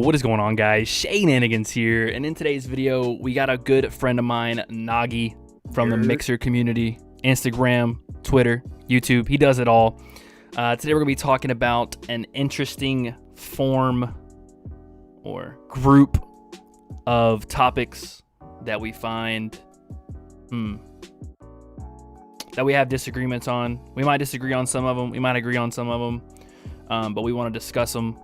What is going on, guys? Shenanigans here, and in today's video, we got a good friend of mine, Nogi, from the Mixer community, Instagram, Twitter, YouTube. He does it all. Today we're going to be talking about an interesting form or group of topics that we find that we have disagreements on. We might disagree on some of them. We might agree on some of them, but we want to discuss them,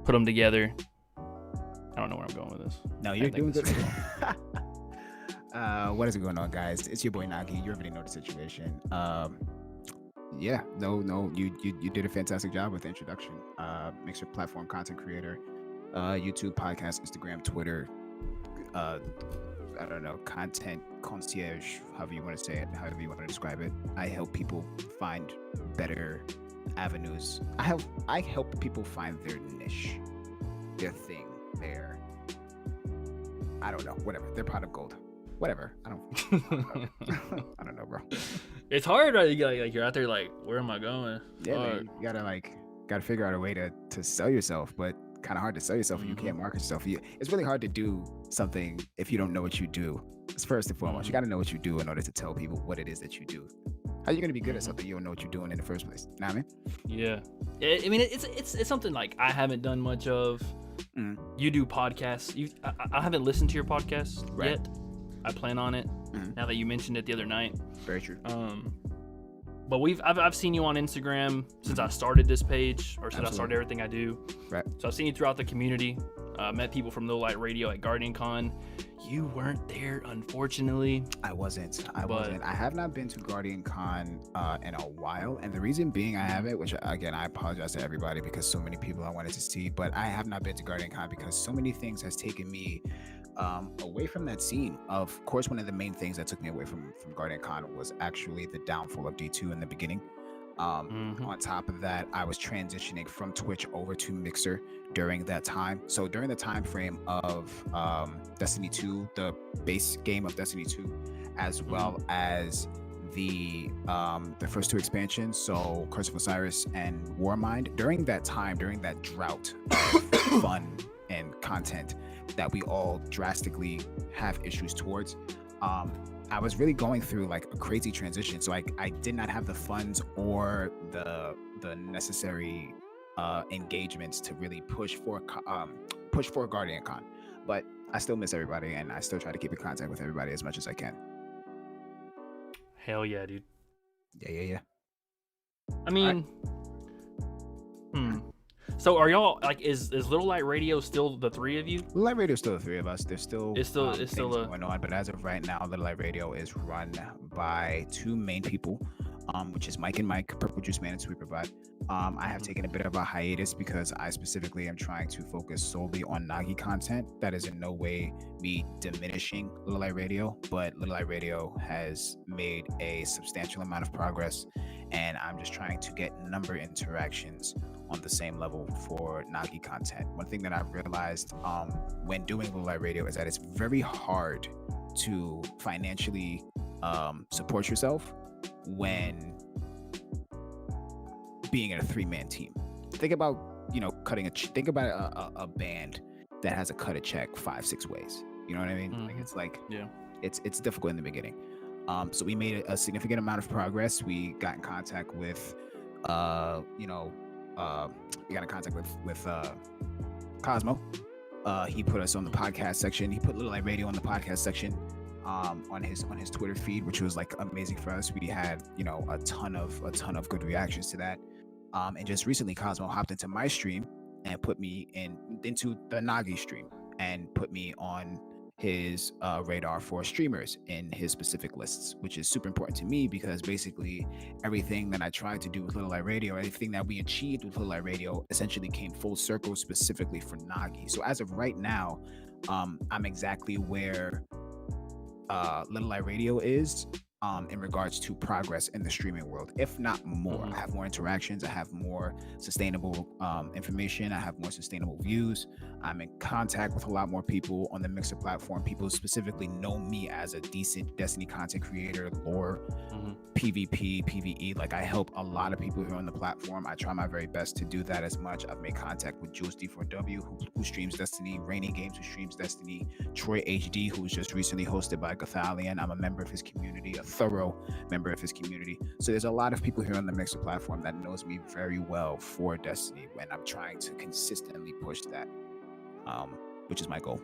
put them together. I don't know where I'm going with this. No, you're doing good. What is going on, guys? It's your boy Nogi. You already know the situation. You did a fantastic job with the introduction. Mixer platform content creator, YouTube, podcast, Instagram, Twitter. I don't know, content concierge, however you want to say it, however you want to describe it. I help people find better avenues. I help people find their niche, their thing, I don't know, whatever, their pot of gold, whatever. I don't know, bro. It's hard, right? You're out there like, where am I going? Yeah, man, you gotta figure out a way to sell yourself, but kind of hard to sell yourself if you can't market yourself. It's really hard to do something if you don't know what you do. It's first and foremost, you got to know what you do in order to tell people what it is that you do. How are you going to be good at something you don't know what you're doing in the first place? Know what I mean? Yeah. I mean, it's something like I haven't done much of. You do podcasts. I haven't listened to your podcast yet. I plan on it. Now that you mentioned it the other night. Very true. But I've seen you on Instagram since I started this page, or since I started everything I do. Right. So I've seen you throughout the community. Met people from Low Light Radio at Guardian Con. You weren't there, unfortunately. I wasn't. I have not been to Guardian Con in a while, and the reason being I haven't, which again I apologize to everybody because so many people I wanted to see, but I have not been to Guardian Con because so many things has taken me away from that scene. Of course, one of the main things that took me away from Guardian Con was actually the downfall of D2 in the beginning. On top of that, I was transitioning from Twitch over to Mixer during that time. So during the time frame of Destiny 2, the base game of Destiny 2, as well as the first two expansions, so Curse of Osiris and Warmind, during that time, during that drought of fun and content that we all drastically have issues towards, I was really going through like a crazy transition. So I did not have the funds or the necessary engagements to really push for Guardian Con. But I still miss everybody, and I still try to keep in contact with everybody as much as I can. Hell yeah, dude. Yeah. I mean, So are y'all like, is Little Light Radio still the three of you? Little Light Radio is still the three of us. There's still it's still going on, but as of right now, Little Light Radio is run by two main people, which is Mike and Mike, Purple Juice Man and Sweeper Bot. I have taken a bit of a hiatus because I specifically am trying to focus solely on Nogi content. That is in no way me diminishing Little Light Radio, but Little Light Radio has made a substantial amount of progress, and I'm just trying to get number interactions on the same level for Nogi content. One thing that I've realized when doing Low Light Radio is that it's very hard to financially support yourself when being in a three-man team. Think about think about a band that has to cut a check 5-6 ways. You know what I mean? Like it's difficult in the beginning. So we made a significant amount of progress. We got in contact with Cosmo. He put us on the podcast section. He put Little Light Radio on the podcast section on his Twitter feed, which was like amazing for us. We had a ton of good reactions to that. And just recently, Cosmo hopped into my stream and put me into the Nogi stream and put me on his radar for streamers in his specific lists, which is super important to me because basically everything that I tried to do with Little Light Radio, everything that we achieved with Little Light Radio essentially came full circle specifically for Nogi. So as of right now, I'm exactly where Little Light Radio is in regards to progress in the streaming world, if not more. Mm-hmm. I have more interactions. I have more sustainable information. I have more sustainable views. I'm in contact with a lot more people on the Mixer platform. People specifically know me as a decent Destiny content creator, lore, PvP, PvE. Like, I help a lot of people here on the platform. I try my very best to do that as much. I've made contact with Jules D4W, who streams Destiny, Rainy Games, who streams Destiny, Troy HD, who was just recently hosted by Gothalion. I'm a member of his community, a thorough member of his community. So there's a lot of people here on the Mixer platform that knows me very well for Destiny, when I'm trying to consistently push that, which is my goal.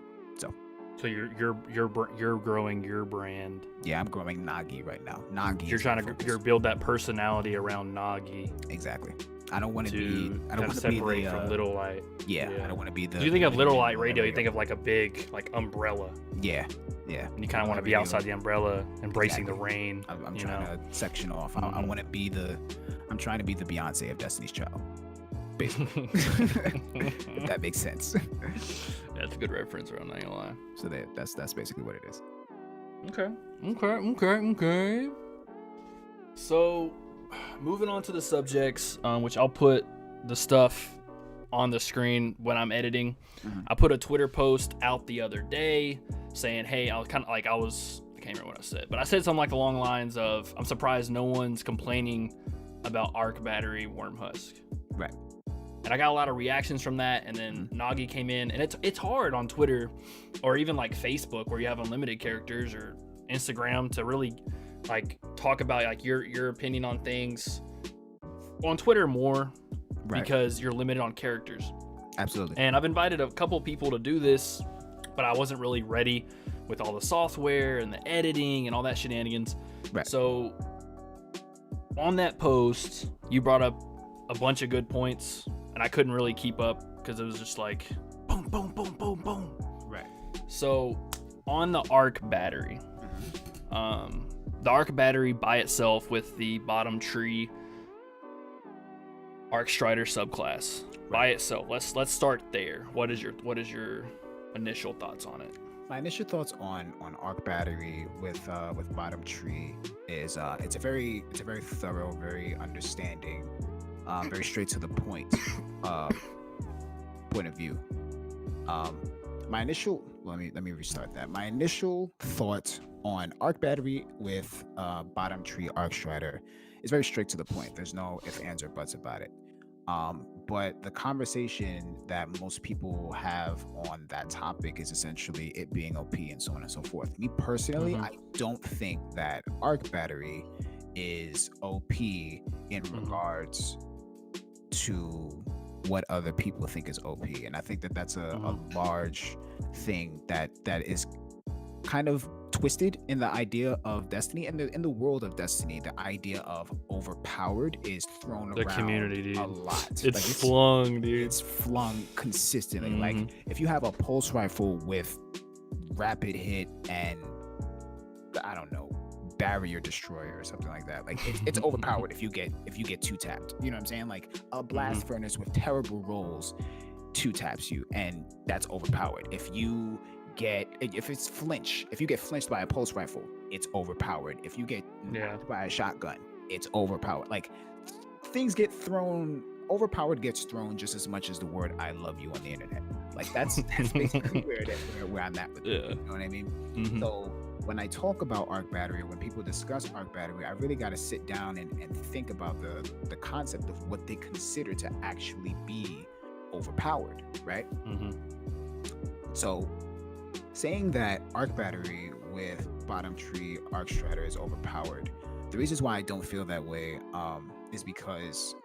So you're growing your brand. Yeah, I'm growing Nogi right now. Nogi. You're trying to build that personality around Nogi. Exactly. I don't want to be. I don't want to separate be from Little Light. Yeah, I don't want to be the. Do you think of Little Light Radio? You think of like a big umbrella. Yeah. And you kind of want to be outside the umbrella, embracing the rain. I'm trying to section off. I want to be the. I'm trying to be the Beyonce of Destiny's Child. Basically, if that makes sense. That's a good reference, bro. I'm not gonna lie. So that's basically what it is. Okay. So, moving on to the subjects, which I'll put the stuff on the screen when I'm editing. I put a Twitter post out the other day saying, hey, I can't remember what I said, but I said something like along the lines of, I'm surprised no one's complaining about Arc Battery Worm Husk. Right. And I got a lot of reactions from that, and then Nogi came in, and it's hard on Twitter or even like Facebook, where you have unlimited characters, or Instagram, to really like talk about like your opinion on things. On Twitter more, right, because you're limited on characters. Absolutely. And I've invited a couple people to do this, but I wasn't really ready with all the software and the editing and all that shenanigans. Right. So on that post, you brought up a bunch of good points, and I couldn't really keep up because it was just like boom, boom, boom, boom, boom. Right. So on the Arc Battery, the Arc Battery by itself with the bottom tree Arc Strider subclass by itself. Let's start there. What is your initial thoughts on it? My initial thoughts on Arc Battery with bottom tree is it's a very thorough, very understanding, very straight to the point point of view. Let me restart that. My initial thoughts on Arc Battery with bottom tree Arc Strider is very straight to the point. There's no ifs, ands, or buts about it. But the conversation that most people have on that topic is essentially it being OP and so on and so forth. Me personally, I don't think that Arc Battery is OP in regards to what other people think is OP. And I think that that's a large thing that is kind of twisted in the idea of Destiny, and in the world of Destiny, the idea of overpowered is thrown the around community, dude. A lot. It's flung, dude. It's flung consistently. Like, if you have a pulse rifle with rapid hit and I don't know, barrier destroyer or something like that, like it's overpowered if you get two tapped. You know what I'm saying? Like a blast furnace with terrible rolls two taps you, and that's overpowered. If you get flinched by a pulse rifle, it's overpowered. If you get knocked by a shotgun, it's overpowered. Like, things get thrown, overpowered gets thrown just as much as the word I love you on the internet. Like, that's basically where I'm at with it. You know what I mean? So when I talk about Arc Battery, when people discuss Arc Battery, I really got to sit down and think about the concept of what they consider to actually be overpowered, right? So saying that Arc Battery with bottom tree Arc Strider is overpowered, the reasons why I don't feel that way is because,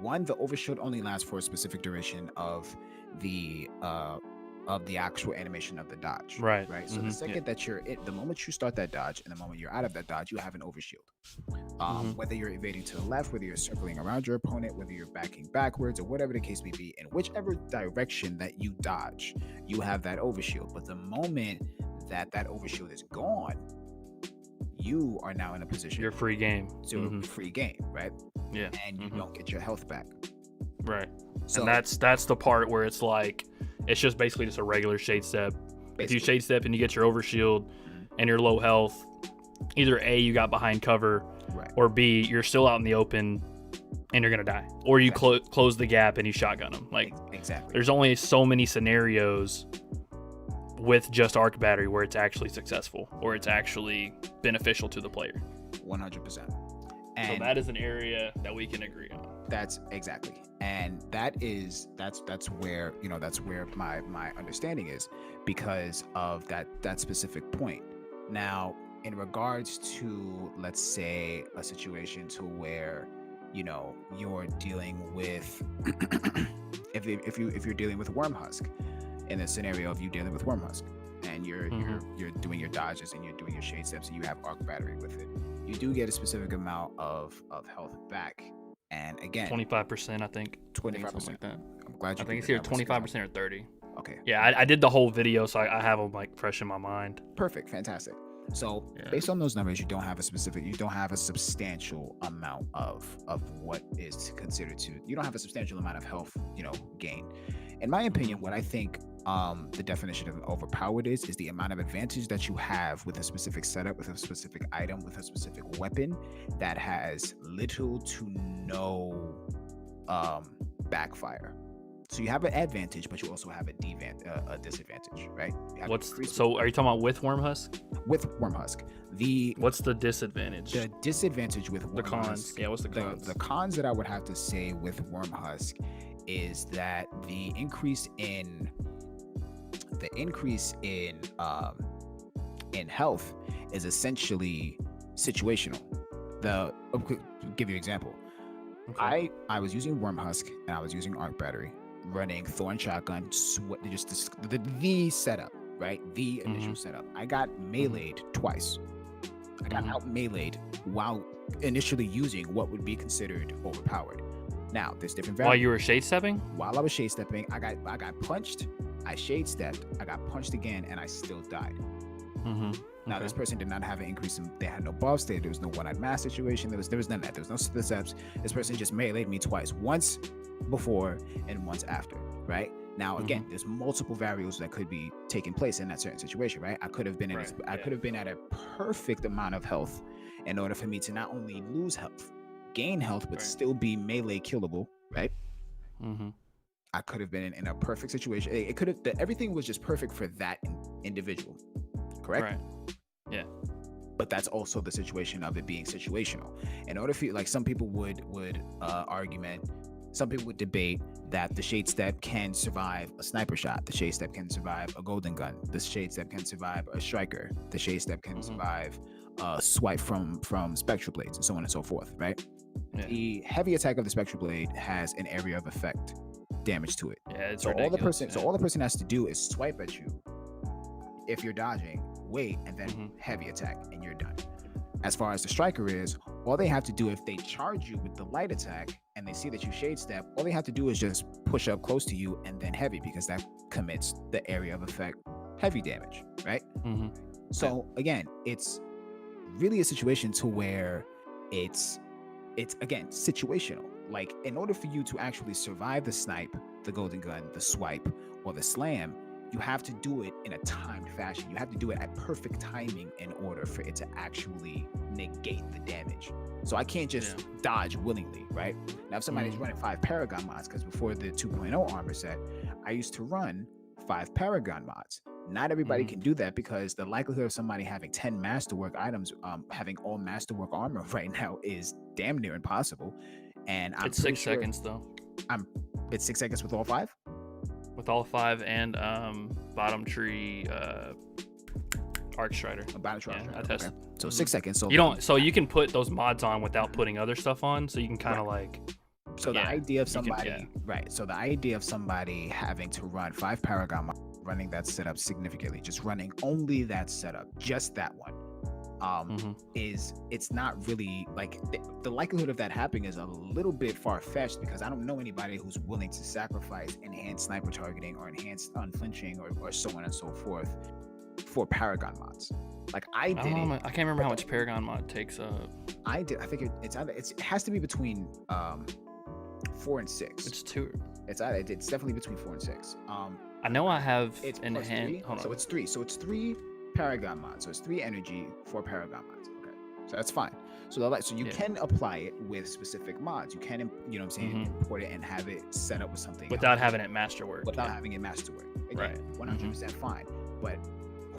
one, the overshield only lasts for a specific duration of the actual animation of the dodge. Right. So the second that the moment you start that dodge and the moment you're out of that dodge, you have an overshield. Whether you're evading to the left, whether you're circling around your opponent, whether you're backing backwards, or whatever the case may be, in whichever direction that you dodge, you have that overshield. But the moment that overshield is gone, you are now in a position. You're free game. So free game, right? Yeah. And you don't get your health back. Right. So and that's the part where it's like, it's just basically just a regular shade step. If you shade step and you get your overshield and you're low health, either A, you got behind cover, Right. or B, you're still out in the open and you're gonna die, or you close the gap and you shotgun them. Like, exactly. there's only so many scenarios with just arc battery where it's actually successful or it's actually beneficial to the player. 100%. And so that is an area that we can agree on. That's exactly, and that's where that's where my understanding is, because of that specific point. Now, in regards to, let's say, a situation to where you're dealing with if you're dealing with Wormhusk, in the scenario of you dealing with Wormhusk, and you're doing your dodges and you're doing your shade steps and you have arc battery with it, you do get a specific amount of health back. And again, 25%, I think. 25%. Something like that. I'm glad you. I think it's either 25% or 30. Okay. Yeah, I did the whole video, so I have them like fresh in my mind. Perfect, fantastic. So based on those numbers, you don't have a substantial amount of what is considered to. You don't have a substantial amount of health, gain. In my opinion, what I think the definition of overpowered is the amount of advantage that you have with a specific setup, with a specific item, with a specific weapon that has little to no backfire. So you have an advantage, but you also have a disadvantage, right? So are you talking about with Wormhusk? With Wormhusk. What's the disadvantage? The disadvantage with Wormhusk. The cons. Yeah, what's the cons? The cons that I would have to say with Wormhusk is that the increase in health is essentially situational. I'll give you an example. Okay. I was using Wormhusk and I was using arc battery, running Thorn shotgun, just the setup, right? The initial setup. I got meleeed twice. I got out meleeed while initially using what would be considered overpowered. Now, there's different variables. While you were shade stepping? While I was shade stepping, I got punched. I shade stepped. I got punched again, and I still died. Now, this person did not have an increase in. They had no buffs. There was no one-eyed mask situation. There was none of that. There was no steps. This person just meleeed me twice. Once before and once after. Right. Now, again, there's multiple variables that could be taking place in that certain situation. Right. I could have been at a perfect amount of health in order for me to not only lose health, gain health, but still be melee killable, right? I could have been in a perfect situation. It could have, everything was just perfect for that individual, correct? Right. Yeah. But that's also the situation of it being situational. In order for, like, some people would debate that the shade step can survive a sniper shot. The shade step can survive a golden gun. The shade step can survive a striker. The shade step can survive a swipe from spectral blades, and so on and so forth, right? Yeah. The heavy attack of the spectral blade has an area of effect damage to it. Yeah, it's so ridiculous. All the person has to do is swipe at you. If you're dodging, wait, and then heavy attack, and you're done. As far as the striker is, all they have to do, if they charge you with the light attack and they see that you shade step, all they have to do is just push up close to you and then heavy, because that commits the area of effect heavy damage, right? So again, it's really a situation to where it's again situational. Like, in order for you to actually survive the snipe, the golden gun, the swipe, or the slam, you have to do it in a timed fashion. You have to do it at perfect timing in order for it to actually negate the damage. So I can't just dodge willingly, right? Now, if somebody's running 5 Paragon mods, because before the 2.0 armor set, I used to run 5 Paragon mods. Not everybody can do that, because the likelihood of somebody having 10 masterwork items, having all masterwork armor right now, is damn near impossible. And it's 6 seconds though. It's 6 seconds with all 5. With all 5 and bottom tree arc strider. Bottom tree. I tested. Okay. So 6 seconds. So you don't. So you can put those mods on without putting other stuff on. So you can kind of like. So the idea of somebody, right? So the idea of somebody having to run 5 Paragon mods, running that setup significantly, just running only that setup, just that one, it's not really like the likelihood of that happening is a little bit far-fetched, because I don't know anybody who's willing to sacrifice enhanced sniper targeting or enhanced unflinching or so on and so forth for Paragon mods. Like, I did it. I can't remember how much Paragon mod takes up. I did. I think it has to be between 4 and 6. It's 2. It's definitely between 4 and 6. I know I have it's in hand. So it's 3. So it's 3 Paragon mods. So it's 3 energy, 4 Paragon mods. So that's fine. So you can apply it with specific mods. You can, you know what I'm saying, import it and have it set up with something without having it masterwork. Without having it masterwork. Again, right. 100% fine. But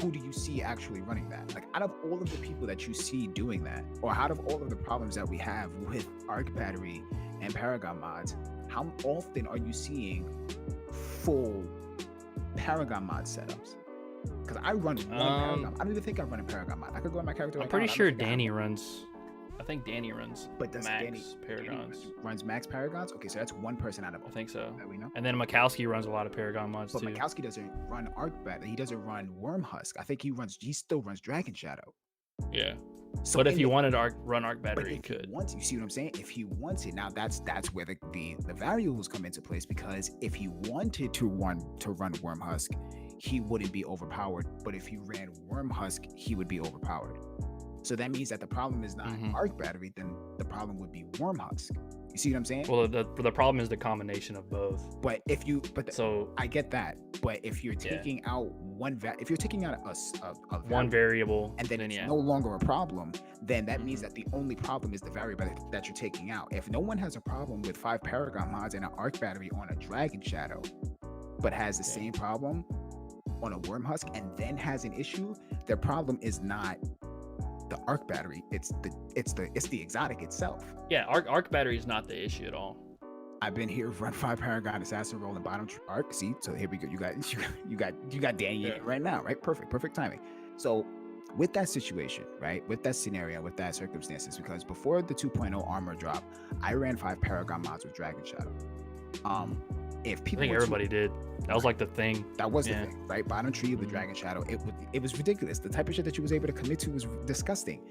who do you see actually running that? Like, out of all of the people that you see doing that, or out of all of the problems that we have with Arc Battery and Paragon mods, how often are you seeing full Paragon mod setups? Because I run one Paragon. I don't even think I run a Paragon mod. I could go in my character. I'm pretty sure Danny runs. I think Danny runs. But does Max Paragons? Danny runs Max Paragons? Okay, so that's one person out of all. I think so. That we know. And then Mikowski runs a lot of Paragon mods but too. But Mikowski doesn't run Arc Battery. He doesn't run Wormhusk. I think he still runs Dragon Shadow. Yeah. So but if you wanted to run Arc Battery, you could. You see what I'm saying? If he wants it, now that's where the variables come into place, because if he wanted to run Wormhusk, he wouldn't be overpowered. But if he ran Wormhusk, he would be overpowered. So that means that the problem is not Arc Battery, then the problem would be Wormhusk. You see what I'm saying? Well, the problem is the combination of both. But I get that. But if you're taking out if you're taking out a one variable, and then it's no longer a problem, then that means that the only problem is the variable that you're taking out. If no one has a problem with 5 Paragon mods and an Arc Battery on a Dragon Shadow, but has the same problem on a Wormhusk and then has an issue, their problem is not the Arc Battery, it's the exotic itself. Yeah, Arc Battery is not the issue at all. I've been here, run 5 Paragon Assassin roll and bottom Arc. See, so here we go. You got Danny right now, right? Perfect timing. So with that situation, right, with that scenario, with that circumstances, because before the 2.0 armor drop, I ran 5 Paragon mods with Dragon Shadow. If people, I think everybody did. That was like the thing. That was the thing, right? Bottom tree of the Dragon Shadow. It was ridiculous. The type of shit that you was able to commit to was disgusting.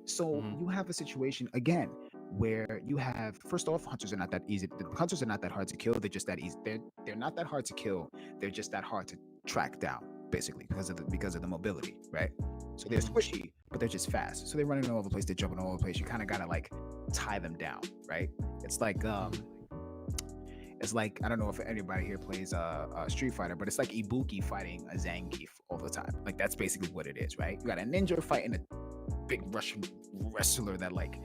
So you have a situation again where you have, first off, hunters are not that easy. The hunters are not that hard to kill. They're just that easy. They're not that hard to kill. They're just that hard to track down, basically, because of the mobility, right? So they're squishy, but they're just fast. So they're running all over the place. They're jumping all over the place. You kind of gotta like tie them down, right? It's like I don't know if anybody here plays Street Fighter, but it's like Ibuki fighting a Zangief all the time. Like, that's basically what it is, right? You got a ninja fighting a big Russian wrestler that like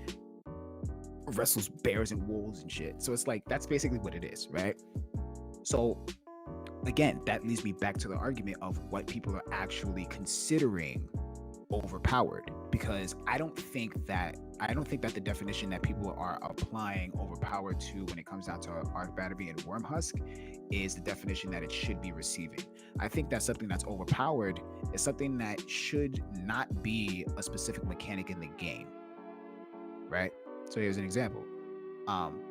wrestles bears and wolves and shit. So it's like, that's basically what it is, right? So again, that leads me back to the argument of what people are actually considering overpowered, because I don't think that the definition that people are applying overpowered to when it comes down to Arc Battery and Wormhusk is the definition that it should be receiving. I think that something that's overpowered is something that should not be a specific mechanic in the game, right? So here's an example.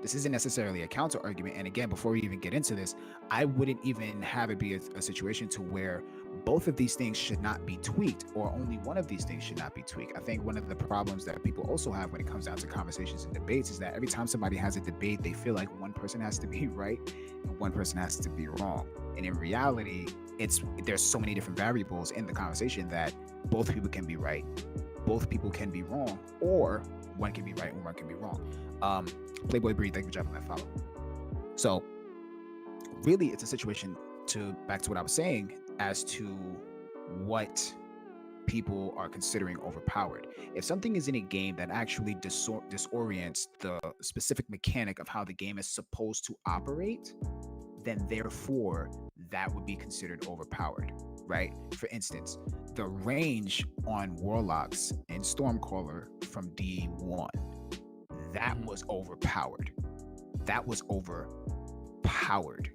This isn't necessarily a counter argument, and again, before we even get into this, I wouldn't even have it be a situation to where both of these things should not be tweaked, or only one of these things should not be tweaked. I think one of the problems that people also have when it comes down to conversations and debates is that every time somebody has a debate, they feel like one person has to be right and one person has to be wrong. And in reality, there's so many different variables in the conversation that both people can be right, both people can be wrong, or one can be right and one can be wrong. Playboy Breed, thank you for dropping that follow. So really, it's a situation back to what I was saying as to what people are considering overpowered. If something is in a game that actually disorients the specific mechanic of how the game is supposed to operate, then therefore that would be considered overpowered, right? For instance, the range on Warlocks and Stormcaller from D1, that was overpowered. That was overpowered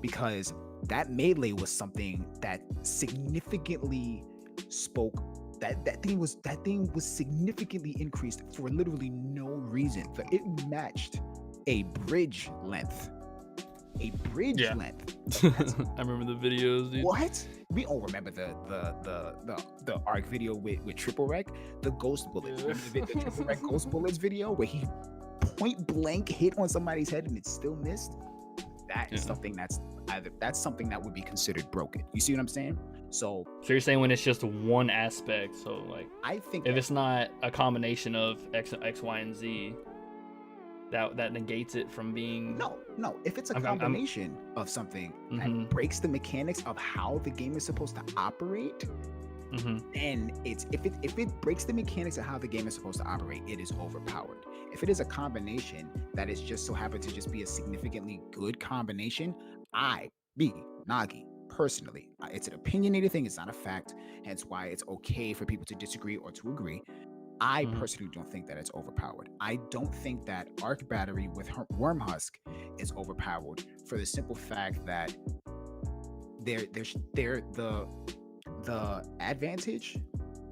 because that melee was something that significantly spoke. That thing was significantly increased for literally no reason. But it matched a bridge length. A bridge length. I remember the videos, dude. What? We all remember the arc video with Triple Wreck, the ghost bullets. Remember the Triple Wreck ghost bullets video where he point blank hit on somebody's head and it still missed? That is something that's something that would be considered broken. You see what I'm saying? So you're saying when it's just one aspect, so like I think if it's not a combination of X, Y, and Z, that negates it from being no. If it's a combination of something that breaks the mechanics of how the game is supposed to operate, then it's if it breaks the mechanics of how the game is supposed to operate, it is overpowered. If it is a combination that is just so happen to just be a significantly good combination, Nogi, personally, it's an opinionated thing, it's not a fact, hence why it's okay for people to disagree or to agree. I personally don't think that it's overpowered. I don't think that Arc Battery with Worm Husk is overpowered for the simple fact that the advantage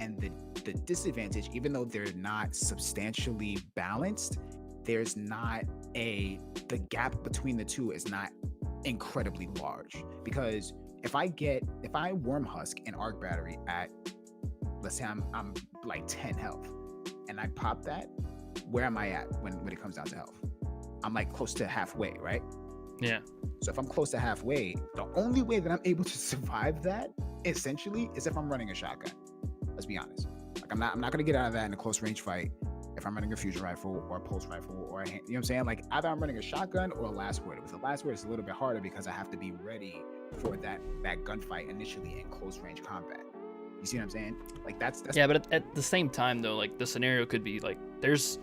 and the disadvantage, even though they're not substantially balanced, there's not the gap between the two is not incredibly large. Because if I Worm Husk and Arc Battery at, let's say I'm like 10 health, and I pop that, where am I at when it comes down to health? I'm like close to halfway, right? Yeah. So if I'm close to halfway, the only way that I'm able to survive that essentially is if I'm running a shotgun. Let's be honest. Like I'm not gonna get out of that in a close range fight if I'm running a fusion rifle or a pulse rifle or you know what I'm saying? Like either I'm running a shotgun or a last word. With the last word, it's a little bit harder because I have to be ready for that gunfight initially in close range combat. You see what I'm saying? Like that's yeah, but at the same time though, like the scenario could be like there's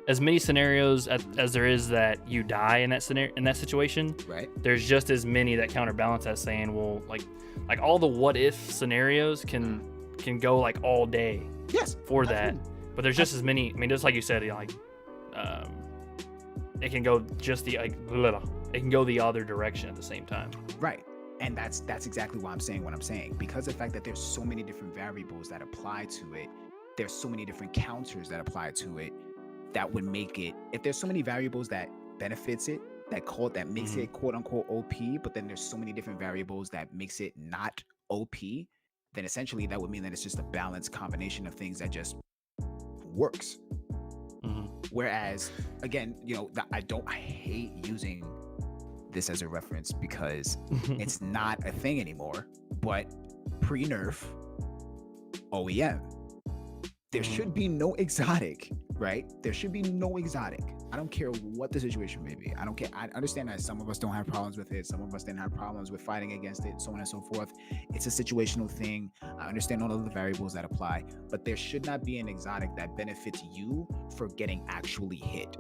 as many scenarios as there is that you die in that scenario, in that situation. Right. There's just as many that counterbalance that, saying, well, like all the what if scenarios can go like all day. Yes. For that, but there's just as many. I mean, just like you said, like it can go just the it can go the other direction at the same time. Right. And that's exactly why I'm saying what I'm saying, because of the fact that there's so many different variables that apply to it, there's so many different counters that apply to it, that would make it, if there's so many variables that benefits it, that makes it quote unquote OP, but then there's so many different variables that makes it not OP, then essentially that would mean that it's just a balanced combination of things that just works. Whereas again, I hate using this as a reference because it's not a thing anymore, but pre-nerf OEM, there should be no exotic, right? There should be no exotic. I don't care what the situation may be. I don't care. I understand that some of us don't have problems with it. Some of us didn't have problems with fighting against it, so on and so forth. It's a situational thing. I understand all of the variables that apply, but there should not be an exotic that benefits you for getting actually hit.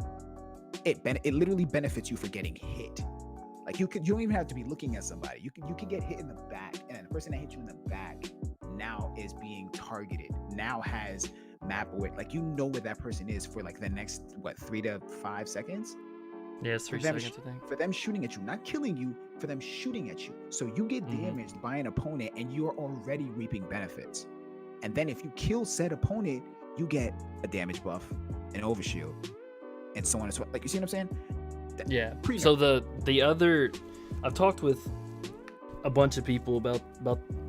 It literally benefits you for getting hit. Like you don't even have to be looking at somebody. You can get hit in the back, and the person that hit you in the back now is being targeted. Now has map away, like where that person is for like the next 3 to 5 seconds. Yeah, it's 3 seconds, I think. For them shooting at you, not killing you, for them shooting at you. So you get damaged by an opponent, and you're already reaping benefits. And then if you kill said opponent, you get a damage buff, an overshield, and so on and so forth. Like, you see what I'm saying? Yeah. So the other, I've talked with a bunch of people about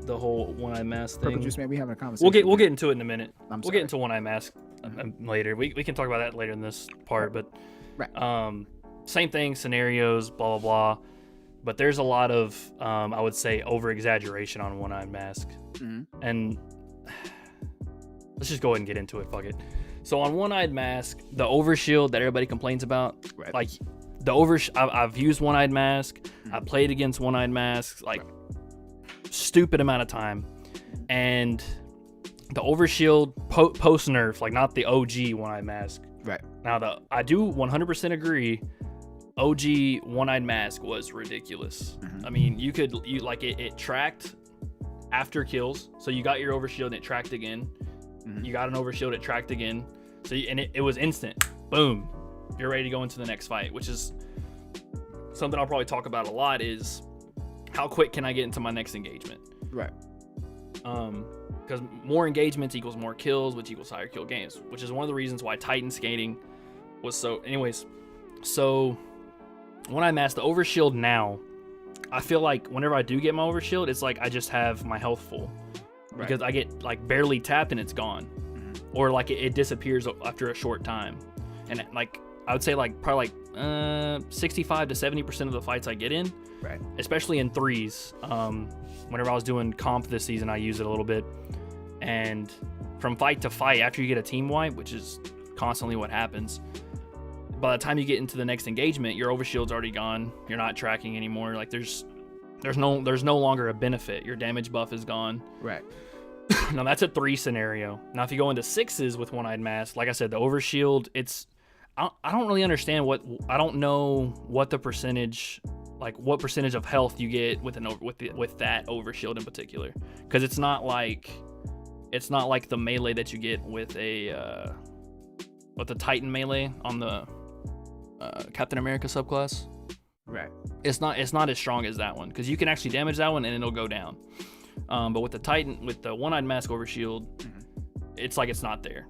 the whole one-eye mask thing. Just maybe having a conversation. We'll get into it in a minute. We'll get into one-eye mask later. We can talk about that later in this part. But same thing, scenarios, blah blah blah. But there's a lot of I would say over-exaggeration on one-eye mask, and let's just go ahead and get into it. Fuck it. So on one-eyed mask, the overshield that everybody complains about, like the I've used one-eyed mask. I played against one-eyed masks like stupid amount of time, and the overshield post nerf, like not the OG one-eyed mask. Right. Now I do 100% agree. OG one-eyed mask was ridiculous. I mean, it tracked after kills, so you got your overshield and it tracked again. You got an overshield, it tracked again. So it was instant. Boom. You're ready to go into the next fight, which is something I'll probably talk about a lot, is how quick can I get into my next engagement? Right. Because more engagements equals more kills, which equals higher kill games, which is one of the reasons why Titan skating was so... Anyways, so when I mask the overshield now, I feel like whenever I do get my overshield, it's like I just have my health full. Right. Because I get like barely tapped and it's gone. Or like it disappears after a short time. And like I would say like probably like 65 to 70% of the fights I get in, right, especially in threes. Whenever I was doing comp this season, I used it a little bit. And from fight to fight, after you get a team wipe, which is constantly what happens, by the time you get into the next engagement, your overshield's already gone. You're not tracking anymore. Like there's no longer a benefit. Your damage buff is gone. Right. Now that's a 3 scenario. Now if you go into 6s with one-eyed mask, like I said, the overshield, I don't really understand I don't know what the percentage, like what percentage of health you get with that overshield in particular, because it's not like the melee that you get with the Titan melee on the Captain America subclass. Right. It's not as strong as that one, because you can actually damage that one and it'll go down. But with the Titan, with the one-eyed mask overshield, it's like it's not there.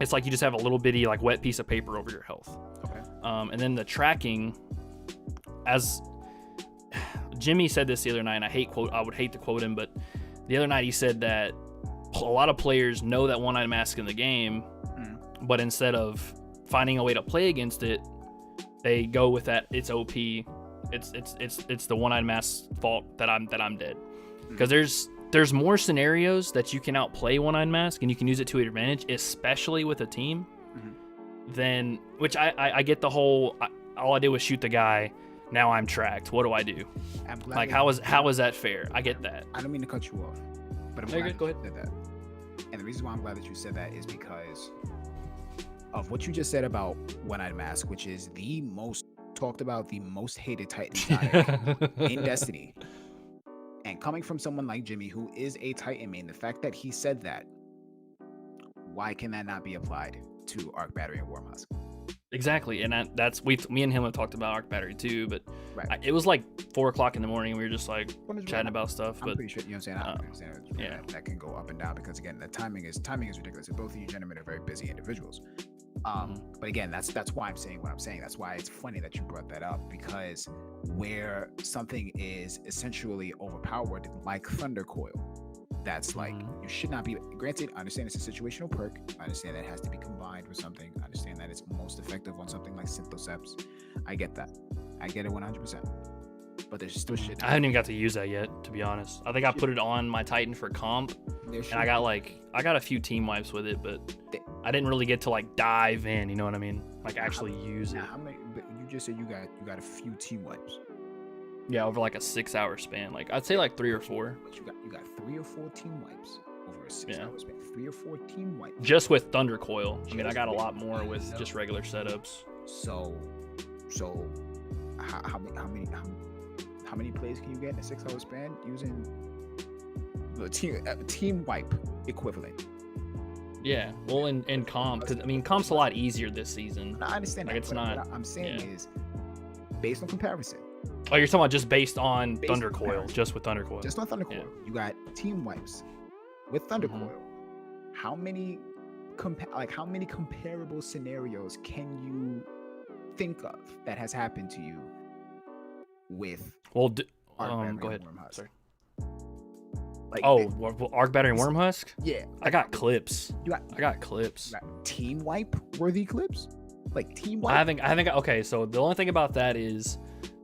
It's like you just have a little bitty like wet piece of paper over your health. Okay. And then the tracking, as Jimmy said this the other night, and I would hate to quote him, but the other night he said that a lot of players know that one-eyed mask in the game, but instead of finding a way to play against it, they go with that it's OP. It's the one-eyed mask's fault that I'm dead. Because there's more scenarios that you can outplay one-eyed mask and you can use it to your advantage, especially with a team. Then, which I get the whole, all I did was shoot the guy, now I'm tracked. What do I do? Like how is that fair? I get that. I don't mean to cut you off, but I'm glad you said that. And the reason why I'm glad that you said that is because of what you just said about one-eyed mask, which is the most talked about, the most hated Titan exotic in Destiny. And coming from someone like Jimmy, who is a Titan main, the fact that he said that, why can that not be applied to Arc Battery and Wormhusk? Exactly, and that's me and him have talked about Arc Battery too, but it was like 4 o'clock in the morning, and we were just like chatting about stuff. I'm but pretty sure, you know what I'm saying? I understand that can go up and down, because again, the timing is ridiculous. And both of you gentlemen are very busy individuals. But again, that's why I'm saying what I'm saying. That's why it's funny that you brought that up, because where something is essentially overpowered, like Thunder Coil, that's like, you should not be, granted, I understand it's a situational perk. I understand that it has to be combined with something. I understand that it's most effective on something like Synthoceps. I get that. I get it 100%. But there's still shit. I haven't even got to use that yet, to be honest. I think I put it on my Titan for comp, and I got a few team wipes with it, but I didn't really get to like dive in. You know what I mean? Like actually use it. How many? But you just said you got a few team wipes. Yeah, over like a 6-hour span. Like I'd say like 3 or 4. But you got 3 or 4 team wipes over a 6-hour span. 3 or 4 team wipes. Just with Thunder Coil. I mean, I got a lot more with just regular setups. So how many plays can you get in a 6-hour span using the team wipe equivalent? Yeah, well, in comp, because I mean, comp's a lot easier this season. No, I understand. Like, it's not. What I'm saying is, based on comparison. Oh, you're talking about just based on Thunder Coil, just with Thunder Coil. Just on Thunder Coil, you got team wipes with Thunder Coil. How many comparable scenarios can you think of that has happened to you with? Well, go ahead. Sorry. Like, Arc Battery and Wormhusk? Yeah. I got clips. I got clips. You got team wipe worthy clips? Like team wipe? I haven't got, okay, so the only thing about that is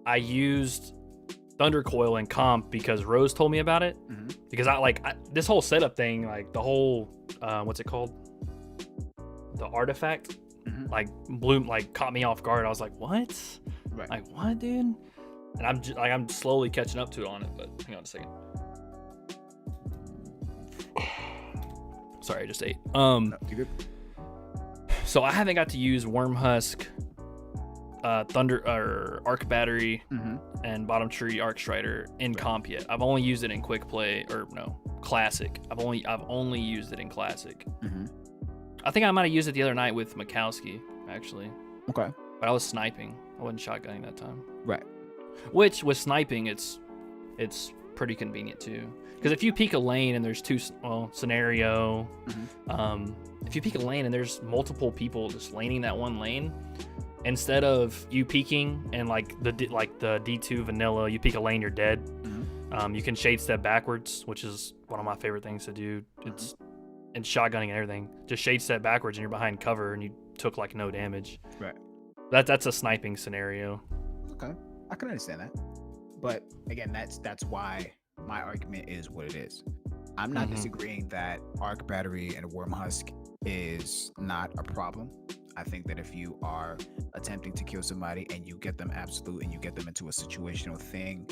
I used Thunder Coil in comp because Rose told me about it. Because this whole setup thing, like the whole what's it called? The artifact like caught me off guard. I was like, what? Right. Like what, dude? And I'm slowly catching up to it on it, but hang on a second. Sorry, I just ate. No, you good? So I haven't got to use Wormhusk, Thunder or Arc Battery, and Bottom Tree Arc Strider in comp yet. I've only used it in quick play, or no, classic. I've only used it in classic. I think I might have used it the other night with Mikowski, actually. Okay. But I was sniping. I wasn't shotgunning that time. Right. Which with sniping, it's pretty convenient too. Because if you peek a lane and there's scenario, if you peek a lane and there's multiple people just laning that one lane, instead of you peeking and like the D2 vanilla, you peek a lane, you're dead. You can shade step backwards, which is one of my favorite things to do. It's and shotgunning and everything. Just shade step backwards and you're behind cover and you took like no damage. Right. That's a sniping scenario. Okay, I can understand that. But again, that's why my argument is what it is. I'm not disagreeing that Arc Battery and Wormhusk is not a problem. I think that if you are attempting to kill somebody and you get them absolute and you get them into a situational thing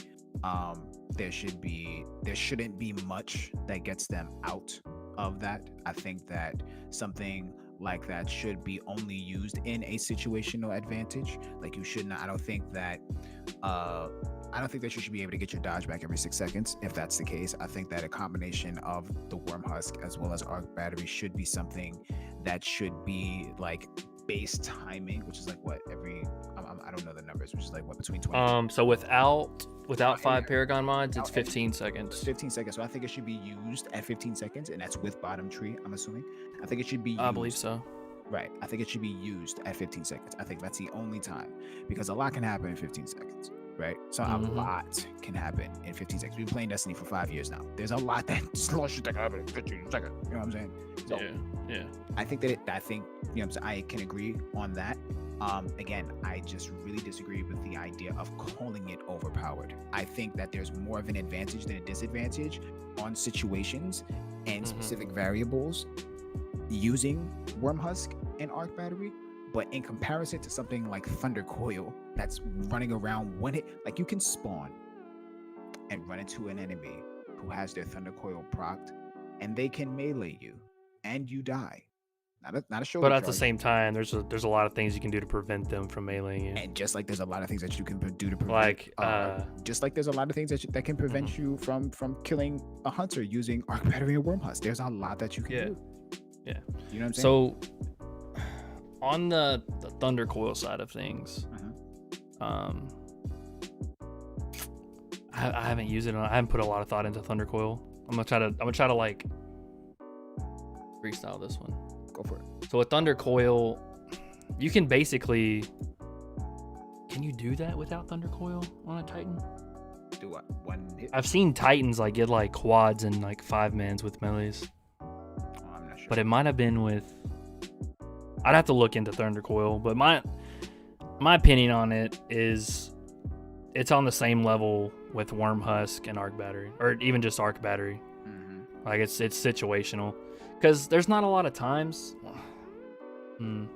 there shouldn't be much that gets them out of that. I think that something like that should be only used in a situational advantage. Like you should not. I don't think that you should be able to get your dodge back every 6 seconds. If that's the case, I think that a combination of the Worm Husk as well as Arc Battery should be something that should be like base timing, which is like what every I don't know the numbers, which is like what between 20. So without 5 Paragon mods, it's 15 seconds. 15 seconds. So I think it should be used at 15 seconds, and that's with bottom tree, I'm assuming. I think it should be used. I believe so. Right. I think it should be used at 15 seconds. I think that's the only time, because a lot can happen in 15 seconds. Right. So a lot can happen in 15 seconds. We've been playing Destiny for 5 years now. There's a lot that slow shit that can happen in 15 seconds. You know what I'm saying? So yeah. I think you know what I'm saying, I can agree on that. Again, I just really disagree with the idea of calling it overpowered. I think that there's more of an advantage than a disadvantage on situations and specific variables using Worm Husk and Arc Battery. But in comparison to something like Thunder Coil that's running around like you can spawn and run into an enemy who has their Thunder Coil procced, and they can melee you and you die. Not a shoulder But at charge. the same time, there's a lot of things you can do to prevent them from meleeing you. And just like there's a lot of things that you can do to prevent, like just like there's a lot of things that can prevent you from killing a hunter using Arc Battery and Worm Husk. There's a lot that you can do. Yeah. You know what I'm saying? So on the Thunder Coil side of things, I haven't used it. I haven't put a lot of thought into Thunder Coil. I'm gonna try to like freestyle this one. Go for it. So with Thunder Coil, you can basically, can you do that without Thunder Coil on a Titan? Do what? One hit? I've seen Titans like get like quads and like 5-mans with melees. I'm not sure. But it might have been with, I'd have to look into Thunder Coil, but my opinion on it is it's on the same level with Worm Husk and Arc Battery, or even just Arc Battery. Like it's situational, because there's not a lot of times. I'm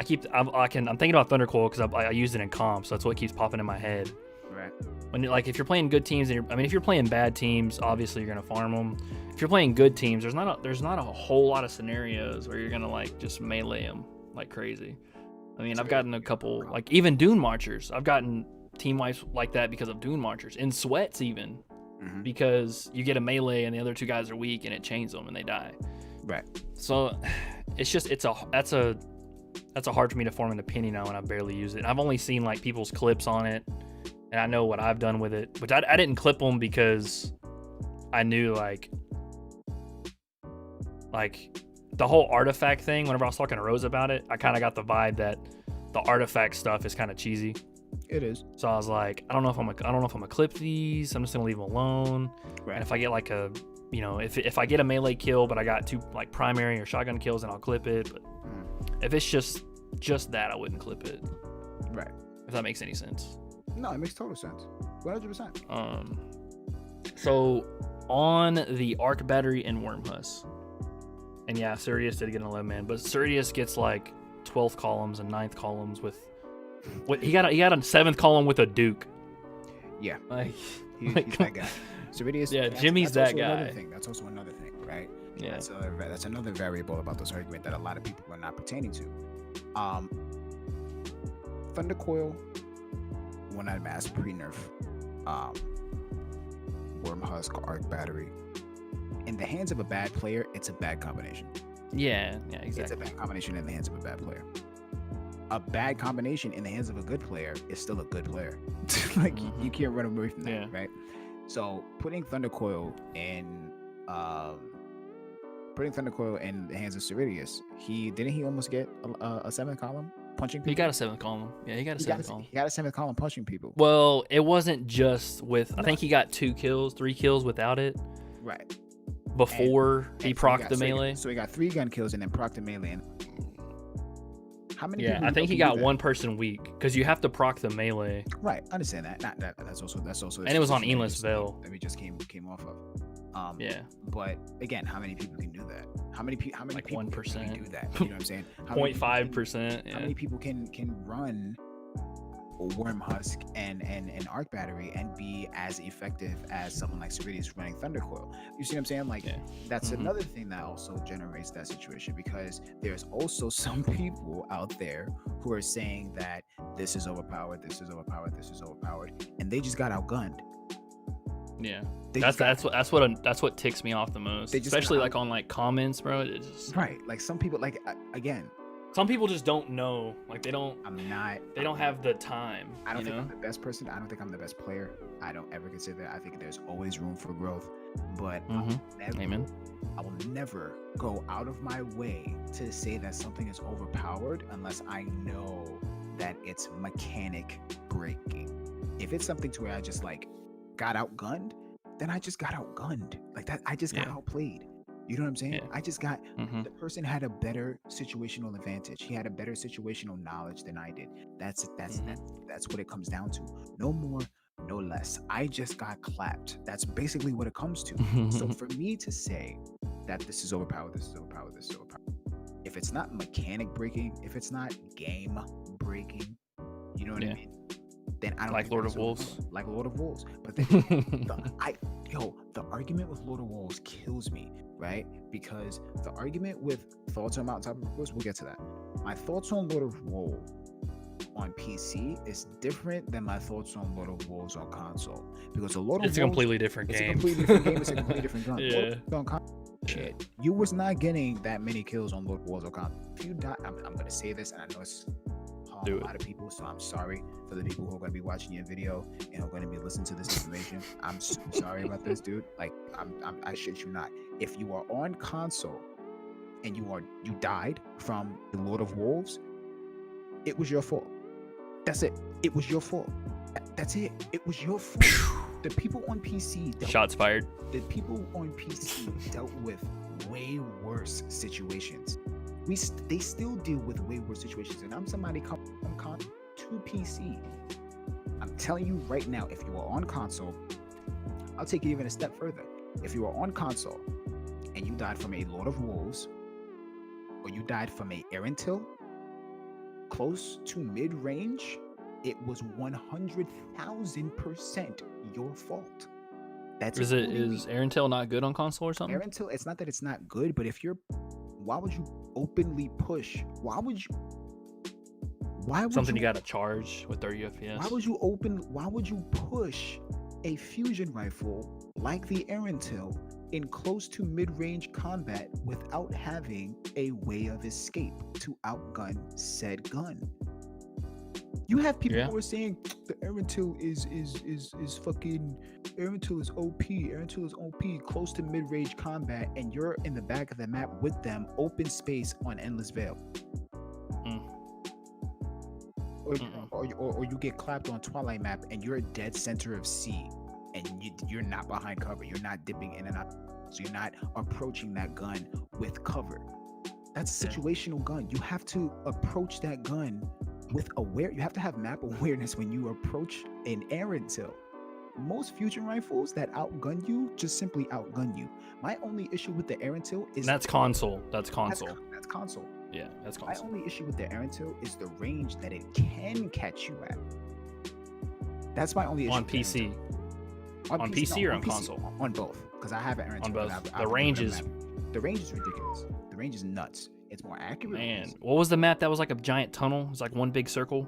thinking about Thunder Coil because I used it in comp, so that's what keeps popping in my head. Right. When if you're playing good teams, and if you're playing bad teams, obviously you're gonna farm them. If you're playing good teams, there's not a whole lot of scenarios where you're gonna like just melee them like crazy. I mean, I've gotten a couple, like even Dune Marchers. I've gotten team wipes like that because of Dune Marchers, in sweats even, because you get a melee and the other 2 guys are weak and it chains them and they die. Right. So it's just that's a hard for me to form an opinion on when I barely use it. I've only seen like people's clips on it, and I know what I've done with it, which I didn't clip them because I knew like the whole artifact thing. Whenever I was talking to Rose about it, I kind of got the vibe that the artifact stuff is kind of cheesy. It is. So I was like, I don't know if I'm gonna clip these. I'm just gonna leave them alone. Right. And if I get like a, if I get a melee kill, but I got 2 like primary or shotgun kills, then I'll clip it. But if it's just that, I wouldn't clip it. Right. If that makes any sense. No, it makes total sense. 100%. So on the Arc Battery and Worm Husk, and yeah, Sirius did get an 11-man, but Sirius gets like 12th columns and 9th columns with he got a 7th column with a Duke. Yeah. Like he's that guy. Sirius. Yeah, Jimmy's that guy. That's also another thing, right? Yeah. That's another variable about this argument that a lot of people are not pertaining to. Thunder Coil, when I mass pre-nerf, Worm Husk, Arc Battery. In the hands of a bad player, it's a bad combination. Yeah, exactly. It's a bad combination in the hands of a bad player. A bad combination in the hands of a good player is still a good player. Like you can't run away from that, right? So putting Thunder Coil in the hands of Sirius, didn't he almost get a 7th column punching people? He got a 7th column. Yeah, he got a 7th column. He got a 7th column punching people. Well, it wasn't just with. I think he got 3 kills without it. Right. Before he procced the melee. So he got 3 gun kills and then procced the melee. And how many? Yeah, I think he got 1 person weak because you have to proc the melee. Right, understand that. Not that. That's also. And it was on Endless Veil that we just came off of. Yeah. But again, how many people can do that? How many people 1% can do that? You know what I'm saying? 0.5%. How many people can run Worm Husk and Arc Battery and be as effective as someone like Ceridius running Thundercoil. You see what I'm saying? Like, that's another thing that also generates that situation, because there's also some people out there who are saying that this is overpowered, this is overpowered, this is overpowered, and they just got outgunned. Yeah, that's what ticks me off the most, especially like on like comments, bro. It's just, right, like some people, like, again, some people just don't know, like they don't have the time. I don't think I'm the best person. I don't think I'm the best player. I don't ever consider that. I think there's always room for growth, but I will never go out of my way to say that something is overpowered unless I know that it's mechanic breaking. If it's something to where I just like got outgunned, then I just got outgunned. Like that, I just got outplayed. You know what I'm saying? I just got the person had a better situational advantage. He had a better situational knowledge than I did. That's what it comes down to. No more, no less. I just got clapped. That's basically what it comes to. So for me to say that this is overpowered, this is overpowered, this is overpowered, if it's not mechanic breaking, if it's not game breaking, you know what I mean? Then I don't like Lord of Wolves. Like Lord of Wolves. But then the argument with Lord of Wolves kills me, right? Because the argument with thoughts on Mountaintop of Course, we'll get to that. My thoughts on Lord of Wolves on PC is different than my thoughts on Lord of Wolves on console. Because it's a completely different game. It's a completely different game. It's a completely different gun. On console, shit, you was not getting that many kills on Lord of Wolves on console. If you die, I'm going to say this, and I know it's a lot of people, so I'm sorry for the people who are going to be watching your video and who are going to be listening to this information. I'm so sorry about this, dude. Like, I shit you not. If you are on console and you died from the Lord of Wolves, it was your fault. That's it. It was your fault. That's it. It was your fault. The people on PC shots fired. The people on PC dealt with way worse situations. They still deal with way worse situations, and I'm somebody come to PC. I'm telling you right now, if you are on console, I'll take it even a step further. If you are on console and you died from a Lord of Wolves, or you died from a Erentil close to mid-range, it was 100,000% your fault. Is Erentil not good on console or something? Erentil, it's not that it's not good, but why would you openly push? Why would you gotta charge with 30 FPS? Why would you push a fusion rifle like the Erentil in close to mid-range combat without having a way of escape to outgun said gun? You have people who are saying the Erentil is fucking Erentil is OP. Erentil is OP, close to mid-range combat, and you're in the back of the map with them, open space on Endless Vale. Or you get clapped on Twilight map and you're a dead center of C, and you're not behind cover. You're not dipping in and out, so you're not approaching that gun with cover. That's a situational gun. You have to approach that gun with you have to have map awareness when you approach an Erentil. Most fusion rifles that outgun you just simply outgun you. My only issue with the Erentil is that's console. That's console. That's console. Yeah, that's console. My only issue with the Erentil is the range that it can catch you at. That's my only issue. On PC. On PC or on console? On both, because I have an Erentil. On both. The range is ridiculous. The range is nuts. It's more accurate. Man, what was the map that was like a giant tunnel? It was like one big circle.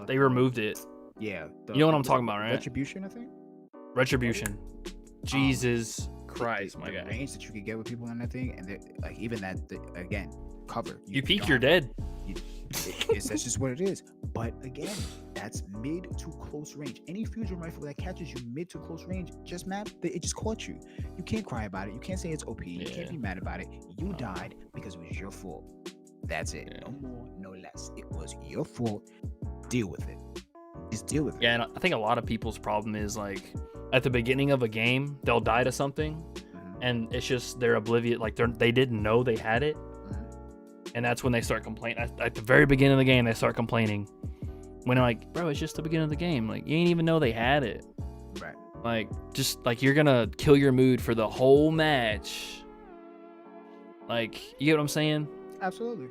They removed it. Yeah. You know what I'm talking about, right? Retribution, I think. Retribution. Jesus Christ, my guy. The guy. range that you could get with people on that thing, and like even that, again, cover. You peek, you're dead. That's just what it is. But again, that's mid to close range. Any fusion rifle that catches you mid to close range, just it just caught you. You can't cry about it. You can't say it's OP. You can't be mad about it. You died because it was your fault. That's it. No more, no less. It was your fault. Deal with it. Just deal with it. Yeah, and I think a lot of people's problem is like at the beginning of a game, they'll die to something, and it's just they're oblivious. Like they didn't know they had it. And that's when they start complaining. At the very beginning of the game, they start complaining. When I'm like, bro, it's just the beginning of the game. Like, you ain't even know they had it. Right. Like, just like you're gonna kill your mood for the whole match. Like, you get what I'm saying? Absolutely.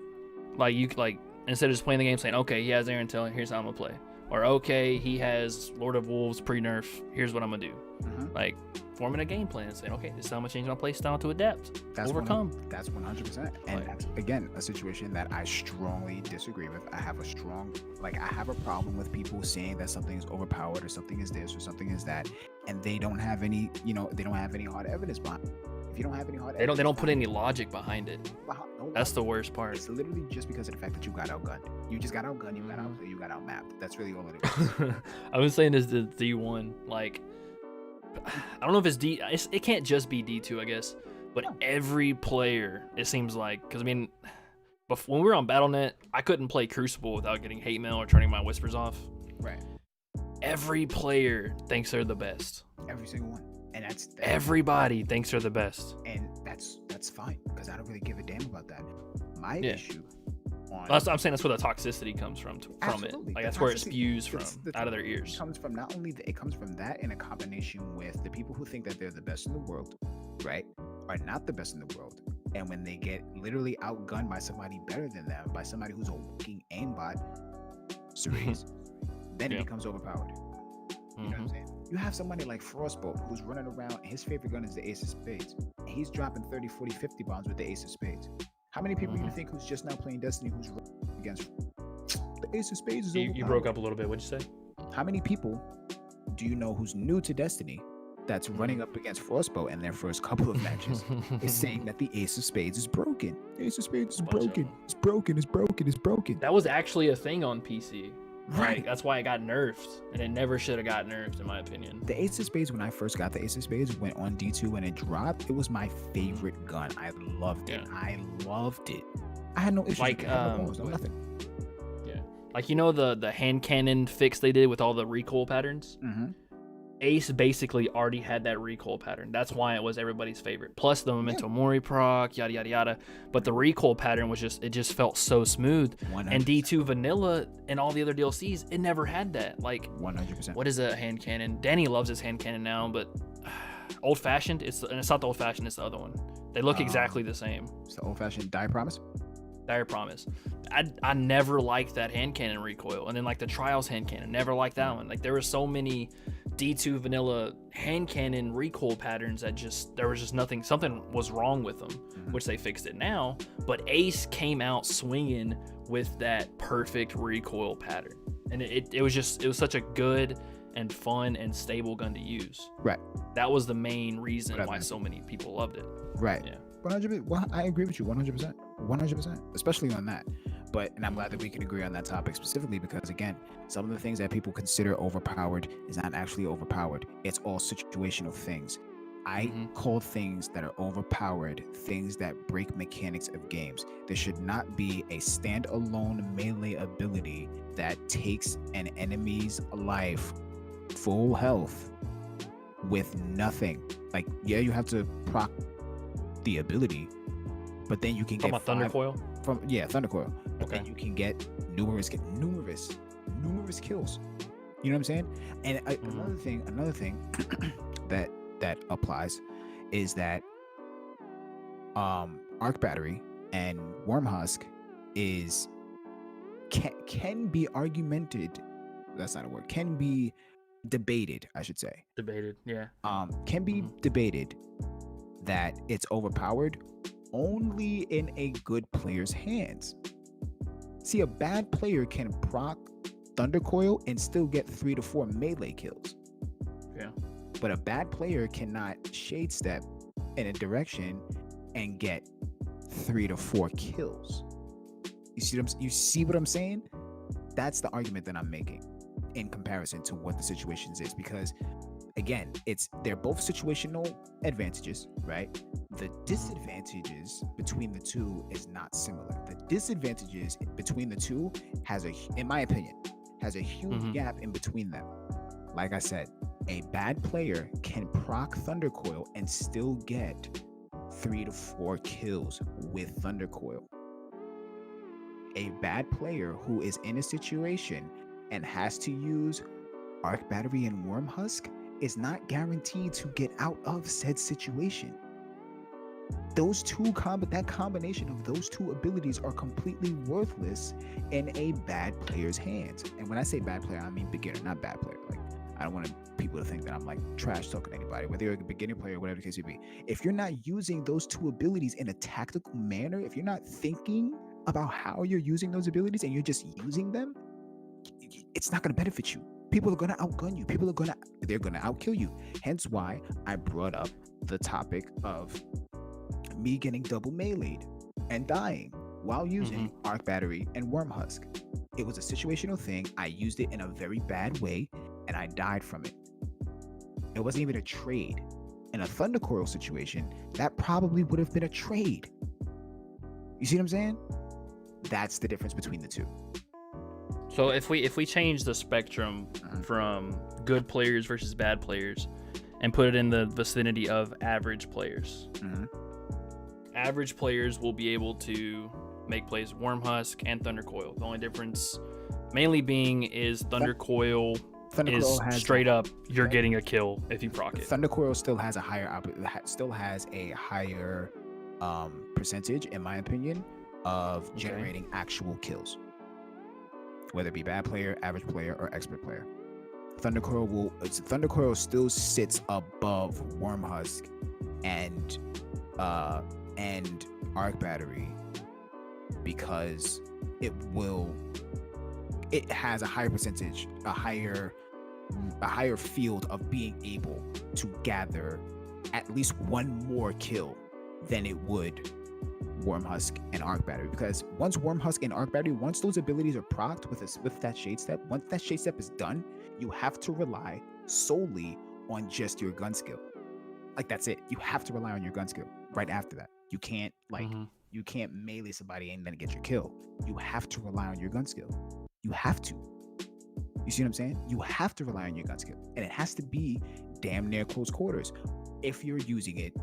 Like instead of just playing the game saying, okay, he has Aaron Taylor, here's how I'm gonna play, or okay, he has Lord of Wolves pre-nerf, here's what I'm gonna do. Like forming a game plan and saying, okay, this is how I'm gonna change my play style to adapt, overcome. That's 100%, and that's again a situation that I strongly disagree with. I have a problem with people saying that something is overpowered or something is this or something is that, and they don't have any, they don't have any hard evidence behind it. If you don't have any hard evidence, they don't put any logic behind it. That's the worst part. It's literally just because of the fact that you got outgunned. You just got outgunned. You got outmapped. That's really all it is. I was saying this to D1, like, I don't know if it's D. It can't just be D2, I guess. But every player, it seems like, because I mean, when we were on BattleNet, I couldn't play Crucible without getting hate mail or turning my whispers off. Right. Every player thinks they're the best. Every single one. And that's everybody thinks they're the best. And that's fine, because I don't really give a damn about that. My issue. I'm saying that's where the toxicity comes from it. Like that's where it spews from, out of their ears. It comes from it comes from that in a combination with the people who think that they're the best in the world, right? Are not the best in the world. And when they get literally outgunned by somebody better than them, by somebody who's a working aimbot, series, then it becomes overpowered. You know what I'm saying? You have somebody like Frostbolt who's running around, his favorite gun is the Ace of Spades. And he's dropping 30, 40, 50 bombs with the Ace of Spades. How many people you think who's just now playing Destiny who's against the Ace of Spades? Is you broke up a little bit. What'd you say? How many people do you know who's new to Destiny that's running up against Frostbolt in their first couple of matches is saying that the Ace of Spades is broken? The Ace of Spades is broken. It's broken. It's broken. It's broken. That was actually a thing on PC. Right. Like, that's why it got nerfed, and it never should have got nerfed, in my opinion. The Ace of Spades, when I first got the Ace of Spades, went on D2 when it dropped. It was my favorite gun. I loved it. I loved it. I had no issues. Like, no nothing. Yeah. Like, you know the hand cannon fix they did with all the recoil patterns? Ace basically already had that recoil pattern. That's why it was everybody's favorite. Plus the Memento Mori proc, yada yada yada. But the recoil pattern was it just felt so smooth. 100%. And D2 Vanilla and all the other DLCs, it never had that. Like 100%. What is a hand cannon? Danny loves his hand cannon now, but old fashioned. It's not the old fashioned. It's the other one. They look exactly the same. It's the old fashioned Dire Promise. Dire Promise. I never liked that hand cannon recoil, and then like the Trials hand cannon, never liked that one. Like there were so many D2 vanilla hand cannon recoil patterns that there was just something was wrong with them, which they fixed it now. But Ace came out swinging with that perfect recoil pattern, and it was such a good and fun and stable gun to use. Right. That was the main reason why so many people loved it. Right. Yeah. 100%. Well, I agree with you 100%. 100%. Especially on that. And I'm glad that we can agree on that topic specifically because, again, some of the things that people consider overpowered is not actually overpowered. It's all situational things. I call things that are overpowered things that break mechanics of games. There should not be a standalone melee ability that takes an enemy's life, full health, with nothing. Like, yeah, you have to proc the ability, but then you can get Thunder Coil. Thunder Coil. But Okay. then you can get numerous kills. You know what I'm saying? And another thing that applies is that Arc Battery and Worm Husk can be argumented. That's not a word. Can be debated, I should say. Debated, yeah. Can be debated that it's overpowered only in a good player's hands. See, a bad player can proc Thunder Coil and still get 3 to 4 melee kills. Yeah. But a bad player cannot shade step in a direction and get 3 to 4 kills. You see what I'm saying? That's the argument that I'm making in comparison to what the situations is, because again, they're both situational advantages, right? The disadvantages between the two is not similar. The disadvantages between the two in my opinion, has a huge gap in between them. Like I said, a bad player can proc Thunder Coil and still get 3 to 4 kills with Thunder Coil. A bad player who is in a situation and has to use Arc Battery and Worm Husk is not guaranteed to get out of said situation. that combination of those two abilities are completely worthless in a bad player's hands. And when I say bad player, I mean beginner, not bad player. Like, I don't want people to think that I'm like trash talking anybody, whether you're a beginner player or whatever the case may be. If you're not using those two abilities in a tactical manner, if you're not thinking about how you're using those abilities and you're just using them, it's not going to benefit you. People are going to outgun you. They're going to outkill you. Hence why I brought up the topic of me getting double meleeed and dying while using Arc Battery and Worm Husk. It was a situational thing. I used it in a very bad way and I died from it. It wasn't even a trade. In a Thunder Coil situation, that probably would have been a trade. You see what I'm saying? That's the difference between the two. So if we change the spectrum from good players versus bad players and put it in the vicinity of average players, average players will be able to make plays Worm Husk and Thunder Coil. The only difference mainly being is Thunder Coil is straight up you're getting a kill if you proc it. Thunder Coil still has a higher percentage, in my opinion, of generating actual kills, whether it be bad player, average player, or expert player. Thunder Coil still sits above Worm Husk and Arc Battery because it has a higher percentage, a higher field of being able to gather at least one more kill than it would Worm Husk and Arc Battery. Because once Worm Husk and Arc Battery, once those abilities are procced with that Shade Step, once that Shade Step is done, you have to rely solely on just your gun skill. Like, that's it. You have to rely on your gun skill right after that. You can't you can't melee somebody and then get your kill. You have to rely on your gun skill. You have to. You see what I'm saying? You have to rely on your gun skill. And it has to be damn near close quarters if you're using it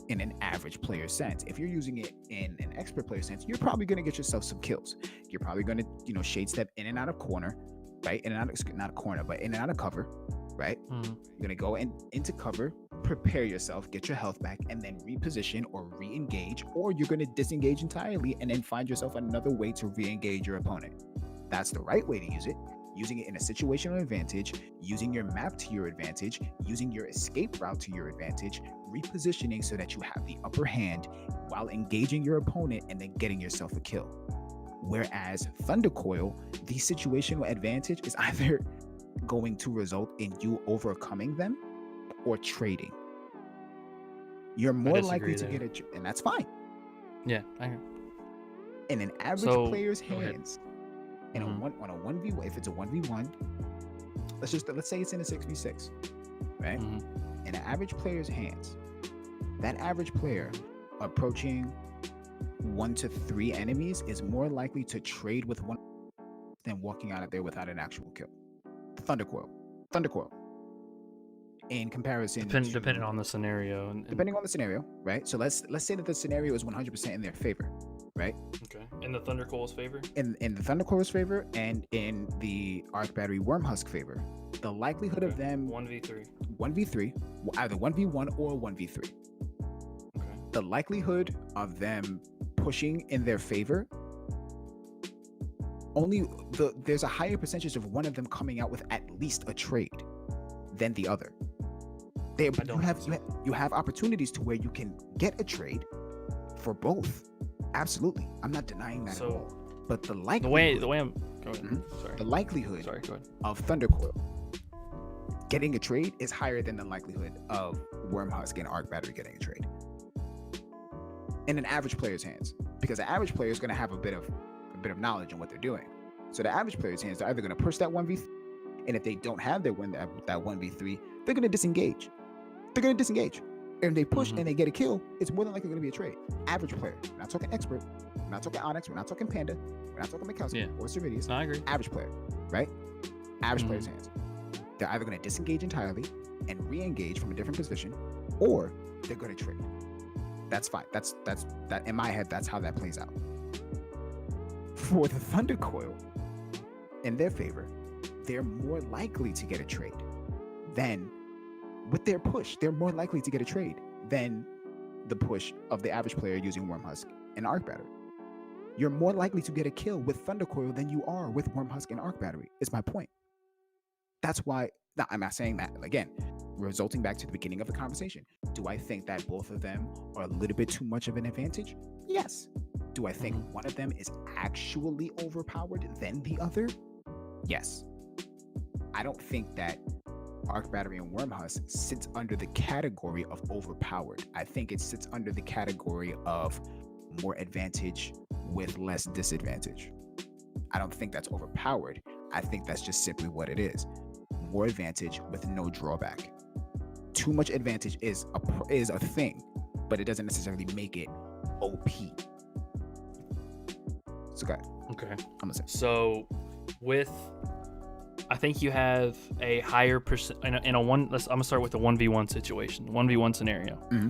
in an average player sense. If you're using it in an expert player sense, you're probably going to get yourself some kills. You're probably going to, Shade Step in and out of corner, right? In and out of, not a corner, but in and out of cover, right? You're going to go into cover, prepare yourself, get your health back, and then reposition or re-engage, or you're going to disengage entirely and then find yourself another way to re-engage your opponent. That's the right way to use it. Using it in a situational advantage, using your map to your advantage, using your escape route to your advantage, repositioning so that you have the upper hand while engaging your opponent and then getting yourself a kill. Whereas Thunder Coil, the situational advantage is either going to result in you overcoming them or trading. You're more likely to get it, and that's fine. Yeah, I hear. In an average player's hands, on a 1v1, if it's a 1v1, let's say it's in a 6v6, right? In an average player's hands, that average player approaching 1 to 3 enemies is more likely to trade with one than walking out of there without an actual kill. Thunder Coil. In comparison, depending on the scenario, depending on the scenario, right? So let's say that the scenario is 100% in their favor, right? Okay. In the Thunder Coil's favor? In the Thunder Coil's favor and in the Arc Battery Worm Husk favor, the likelihood of them 1v3, either 1v1 or 1v3. Okay. The likelihood of them pushing in their favor, there's a higher percentage of one of them coming out with at least a trade than the other. You have opportunities to where you can get a trade for both. Absolutely, I'm not denying that at all. But the likelihood, the way I'm going, the likelihood of Thunder Coil getting a trade is higher than the likelihood of Worm Husk and Arc Battery getting a trade in an average player's hands, because the average player is going to have a bit of knowledge on what they're doing. So the average player's hands, they're either going to push that 1v3, and if they don't have that 1v3, they're going to disengage. And if they push and they get a kill, it's more than likely going to be a trade. Average player. We're not talking expert. We're not talking Onyx. We're not talking Panda. We're not talking Mikowski or Cervidius. No, I agree. Average player, right? Average player's hands. They're either going to disengage entirely and re-engage from a different position, or they're going to trade. That's fine. That's in my head. That's how that plays out. For the Thunder Coil, in their favor, they're more likely to get a trade than with their push. They're more likely to get a trade than the push of the average player using Wormhusk and Arc Battery. You're more likely to get a kill with Thunder Coil than you are with Wormhusk and Arc Battery, is my point. That's why, I'm not saying that, again, resulting back to the beginning of the conversation. Do I think that both of them are a little bit too much of an advantage? Yes. Do I think one of them is actually overpowered than the other? Yes. I don't think that Arc Battery and Wormhusk sits under the category of overpowered. I think it sits under the category of more advantage with less disadvantage. I don't think that's overpowered. I think that's just simply what it is. More advantage with no drawback. Too much advantage is a thing, but it doesn't necessarily make it OP. So go ahead. Okay. I'm gonna say. So I think you have a higher percent in a one. I'm gonna start with the 1v1 situation, 1v1 scenario. Mm-hmm.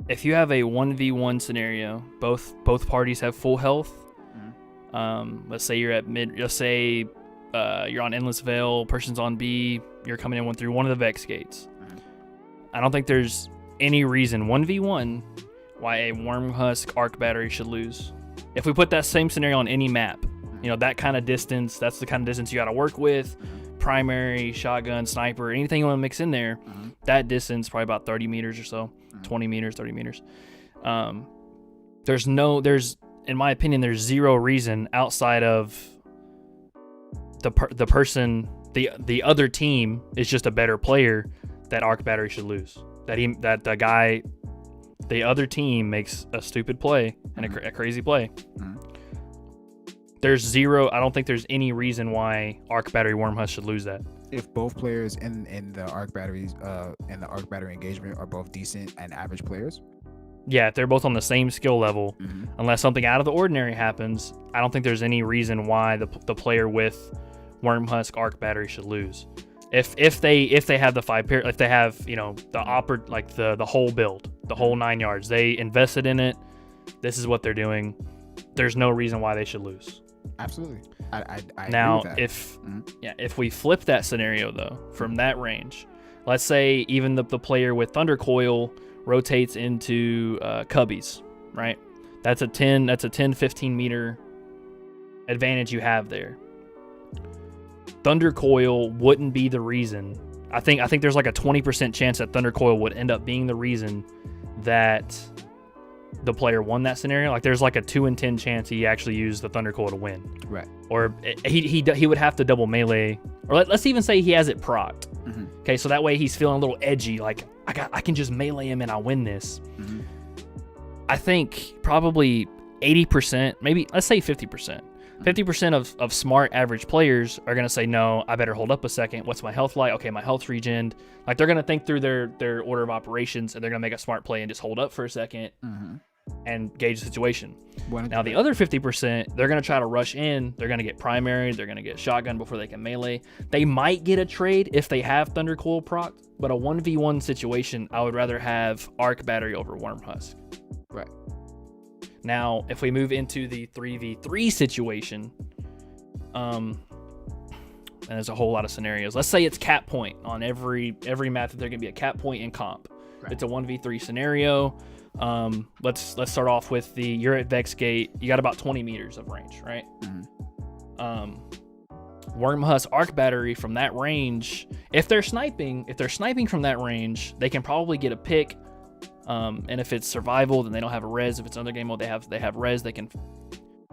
If you have a 1v1 scenario, both parties have full health. Mm-hmm. Let's say you're at mid. Let's say you're on Endless Veil. Person's on B. You're coming in through one of the Vex gates. Mm-hmm. I don't think there's any reason 1v1 why a Wormhusk Arc Battery should lose. If we put that same scenario on any map, you know, that kind of distance, that's the kind of distance you got to work with. Primary, shotgun, sniper, anything you want to mix in there, that distance, probably about 30 meters or so, 20 meters, 30 meters. There's, in my opinion, there's zero reason outside of the person, the other team is just a better player that Arc Battery should lose. The other team makes a stupid play and a crazy play. I don't think there's any reason why Arc Battery Wormhusk should lose that. If both players in the Arc Batteries in the Arc Battery engagement are both decent and average players. Yeah, if they're both on the same skill level, unless something out of the ordinary happens, I don't think there's any reason why the player with Wormhusk Arc Battery should lose. If they have the if they have, you know, the whole build, the whole 9 yards, they invested in it. This is what they're doing. There's no reason why they should lose. Absolutely. I now agree with that. if we flip that scenario though, from that range, let's say even the player with Thunder Coil rotates into cubbies, right? That's a 10-15 meter advantage you have there. Thunder Coil wouldn't be the reason. I think there's like a 20% chance that Thunder Coil would end up being the reason that the player won that scenario. Like there's like a 2 in 10 chance he actually used the Thunder Coil to win. Right. Or he would have to double melee. Or let's even say he has it procced. Okay, so that way he's feeling a little edgy. Like I can just melee him and I win this. I think probably 80%, maybe let's say 50%. 50% of smart average players are going to say, no, I better hold up a second. What's my health like? Okay, my health's regened. Like they're going to think through their order of operations and they're going to make a smart play and just hold up for a second and gauge the situation. Now the other 50%, they're going to try to rush in. They're going to get primary. They're going to get shotgun before they can melee. They might get a trade if they have Thunder Coil proc, but a 1v1 situation, I would rather have Arc Battery over Wormhusk. Right. Now, if we move into the 3v3 situation, and there's a whole lot of scenarios. Let's say it's cap point on every map that there can be a cap point in comp. Right. It's a 1v3 scenario. Let's start off with you're at Vex Gate. You got about 20 meters of range, right? Wormhusk Arc Battery from that range. If they're sniping from that range, they can probably get a pick. And if it's survival, then they don't have a res. If it's another game mode, they have res. They can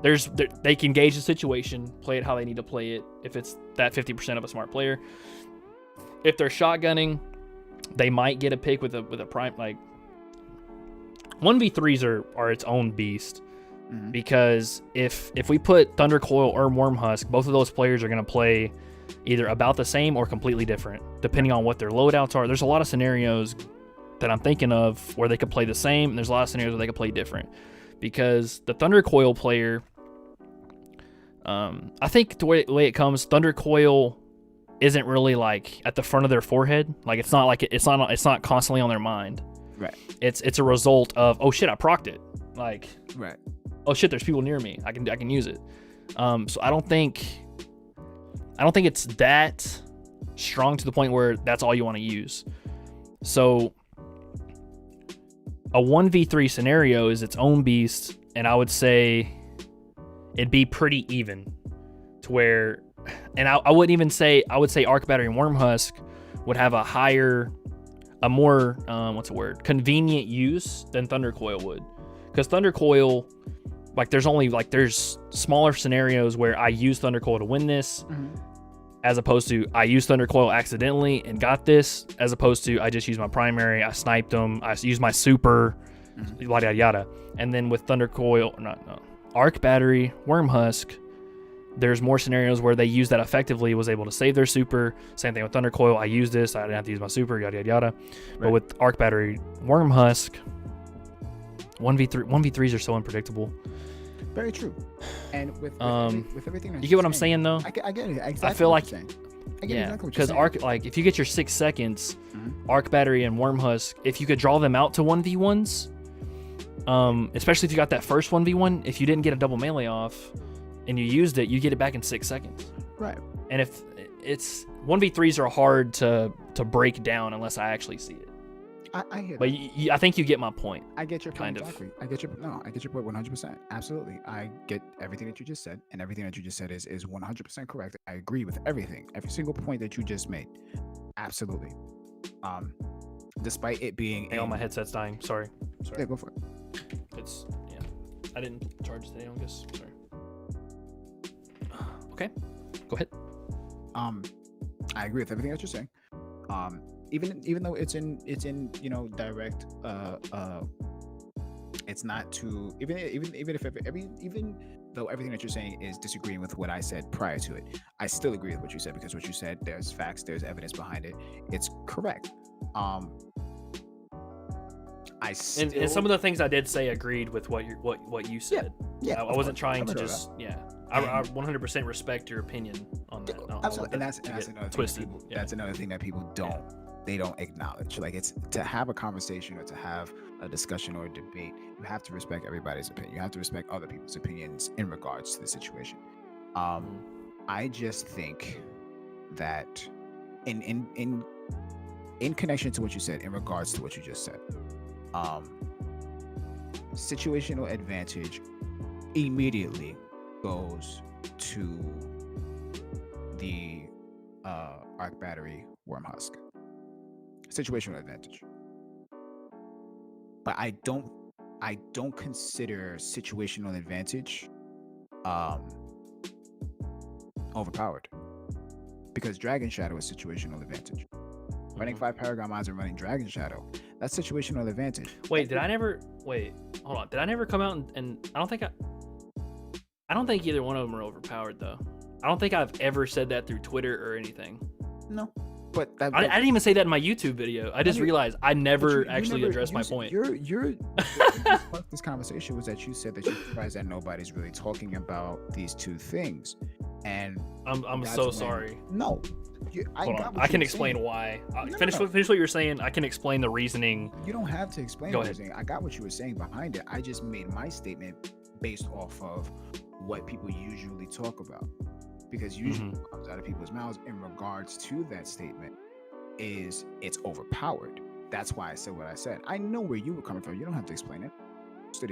gauge the situation, play it how they need to play it. If it's that 50% of a smart player, if they're shotgunning, they might get a pick with a prime. Like 1v3s are its own beast because if we put Thunder Coil or Wormhusk, both of those players are going to play either about the same or completely different, depending on what their loadouts are. There's a lot of scenarios that I'm thinking of where they could play the same, and there's a lot of scenarios where they could play different, because the Thunder Coil player, I think the way it comes, Thunder Coil isn't really like at the front of their forehead. Like it's not constantly on their mind. Right. It's a result of, oh shit, I procced it. Like, right. Oh shit, there's people near me. I can use it. So I don't think it's that strong to the point where that's all you want to use. So a 1v3 scenario is its own beast, and I would say it'd be pretty even to where, and I wouldn't even say, I would say Arc Battery and Wormhusk would have a more convenient use than Thundercoil would, because Thundercoil, like there's smaller scenarios where I use Thundercoil to win this, as opposed to I used Thundercoil accidentally and got this, as opposed to I just used my primary, I sniped them, I used my super, yada yada. And then with Thundercoil, Arc Battery, Wormhusk, there's more scenarios where they use that effectively, was able to save their super. Same thing with Thundercoil, I used this, I didn't have to use my super, yada yada yada. Right. But with Arc Battery, Wormhusk, 1v3s are so unpredictable. Very true. And with everything, you get what I'm saying though? I get it. Exactly. I feel like, I get exactly what you're because saying. Arc, like if you get your 6 seconds, Arc Battery and Wormhusk, if you could draw them out to 1v1s, especially if you got that first 1v1, if you didn't get a double melee off and you used it, you get it back in 6 seconds. Right. And if it's 1v3s are hard to break down unless I actually see it. I hear but that. I think you get my point. I get your point. Kind of. Exactly. I get your point 100%. Absolutely. I get everything that you just said, and everything that you just said is 100% correct. I agree with everything, every single point that you just made. Absolutely. Despite it being Hang on, my headset's dying. Sorry. Yeah, go for it. It's I didn't charge today, I guess. Sorry. Okay. Go ahead. I agree with everything that you're saying. Even though it's in direct it's not too even though everything that you're saying is disagreeing with what I said prior to it, I still agree with what you said, because what you said, there's facts, there's evidence behind it, it's correct. And some of the things I did say agreed with what you said. Yeah, I wasn't trying to just I 100% respect your opinion on that. Absolutely. And that's another twisted. Thing that's another thing that people don't acknowledge. Like, it's to have a conversation or to have a discussion or a debate, you have to respect everybody's opinion. You have to respect other people's opinions in regards to the situation. I just think that in connection to what you said, in regards to what you just said, situational advantage immediately goes to the Arc Battery Wormhusk. Situational advantage. But I don't consider situational advantage overpowered, because Dragon Shadow is situational advantage. Running 5 Paragon Mines and running Dragon Shadow, that's situational advantage. Hold on. Did I never come out and I don't think either one of them are overpowered though. I don't think I've ever said that through Twitter or anything. No. But I didn't even say that in my YouTube video. I just realized I never actually addressed my point. This conversation was that you said that you're surprised that nobody's really talking about these two things, and I'm so sorry. No, I can explain why. Finish what you were saying. I can explain the reasoning. You don't have to explain what you're saying. I got what you were saying behind it. I just made my statement based off of what people usually talk about. Because usually what comes out of people's mouths in regards to that statement is it's overpowered. That's why I said what I said. I know where you were coming from. You don't have to explain it.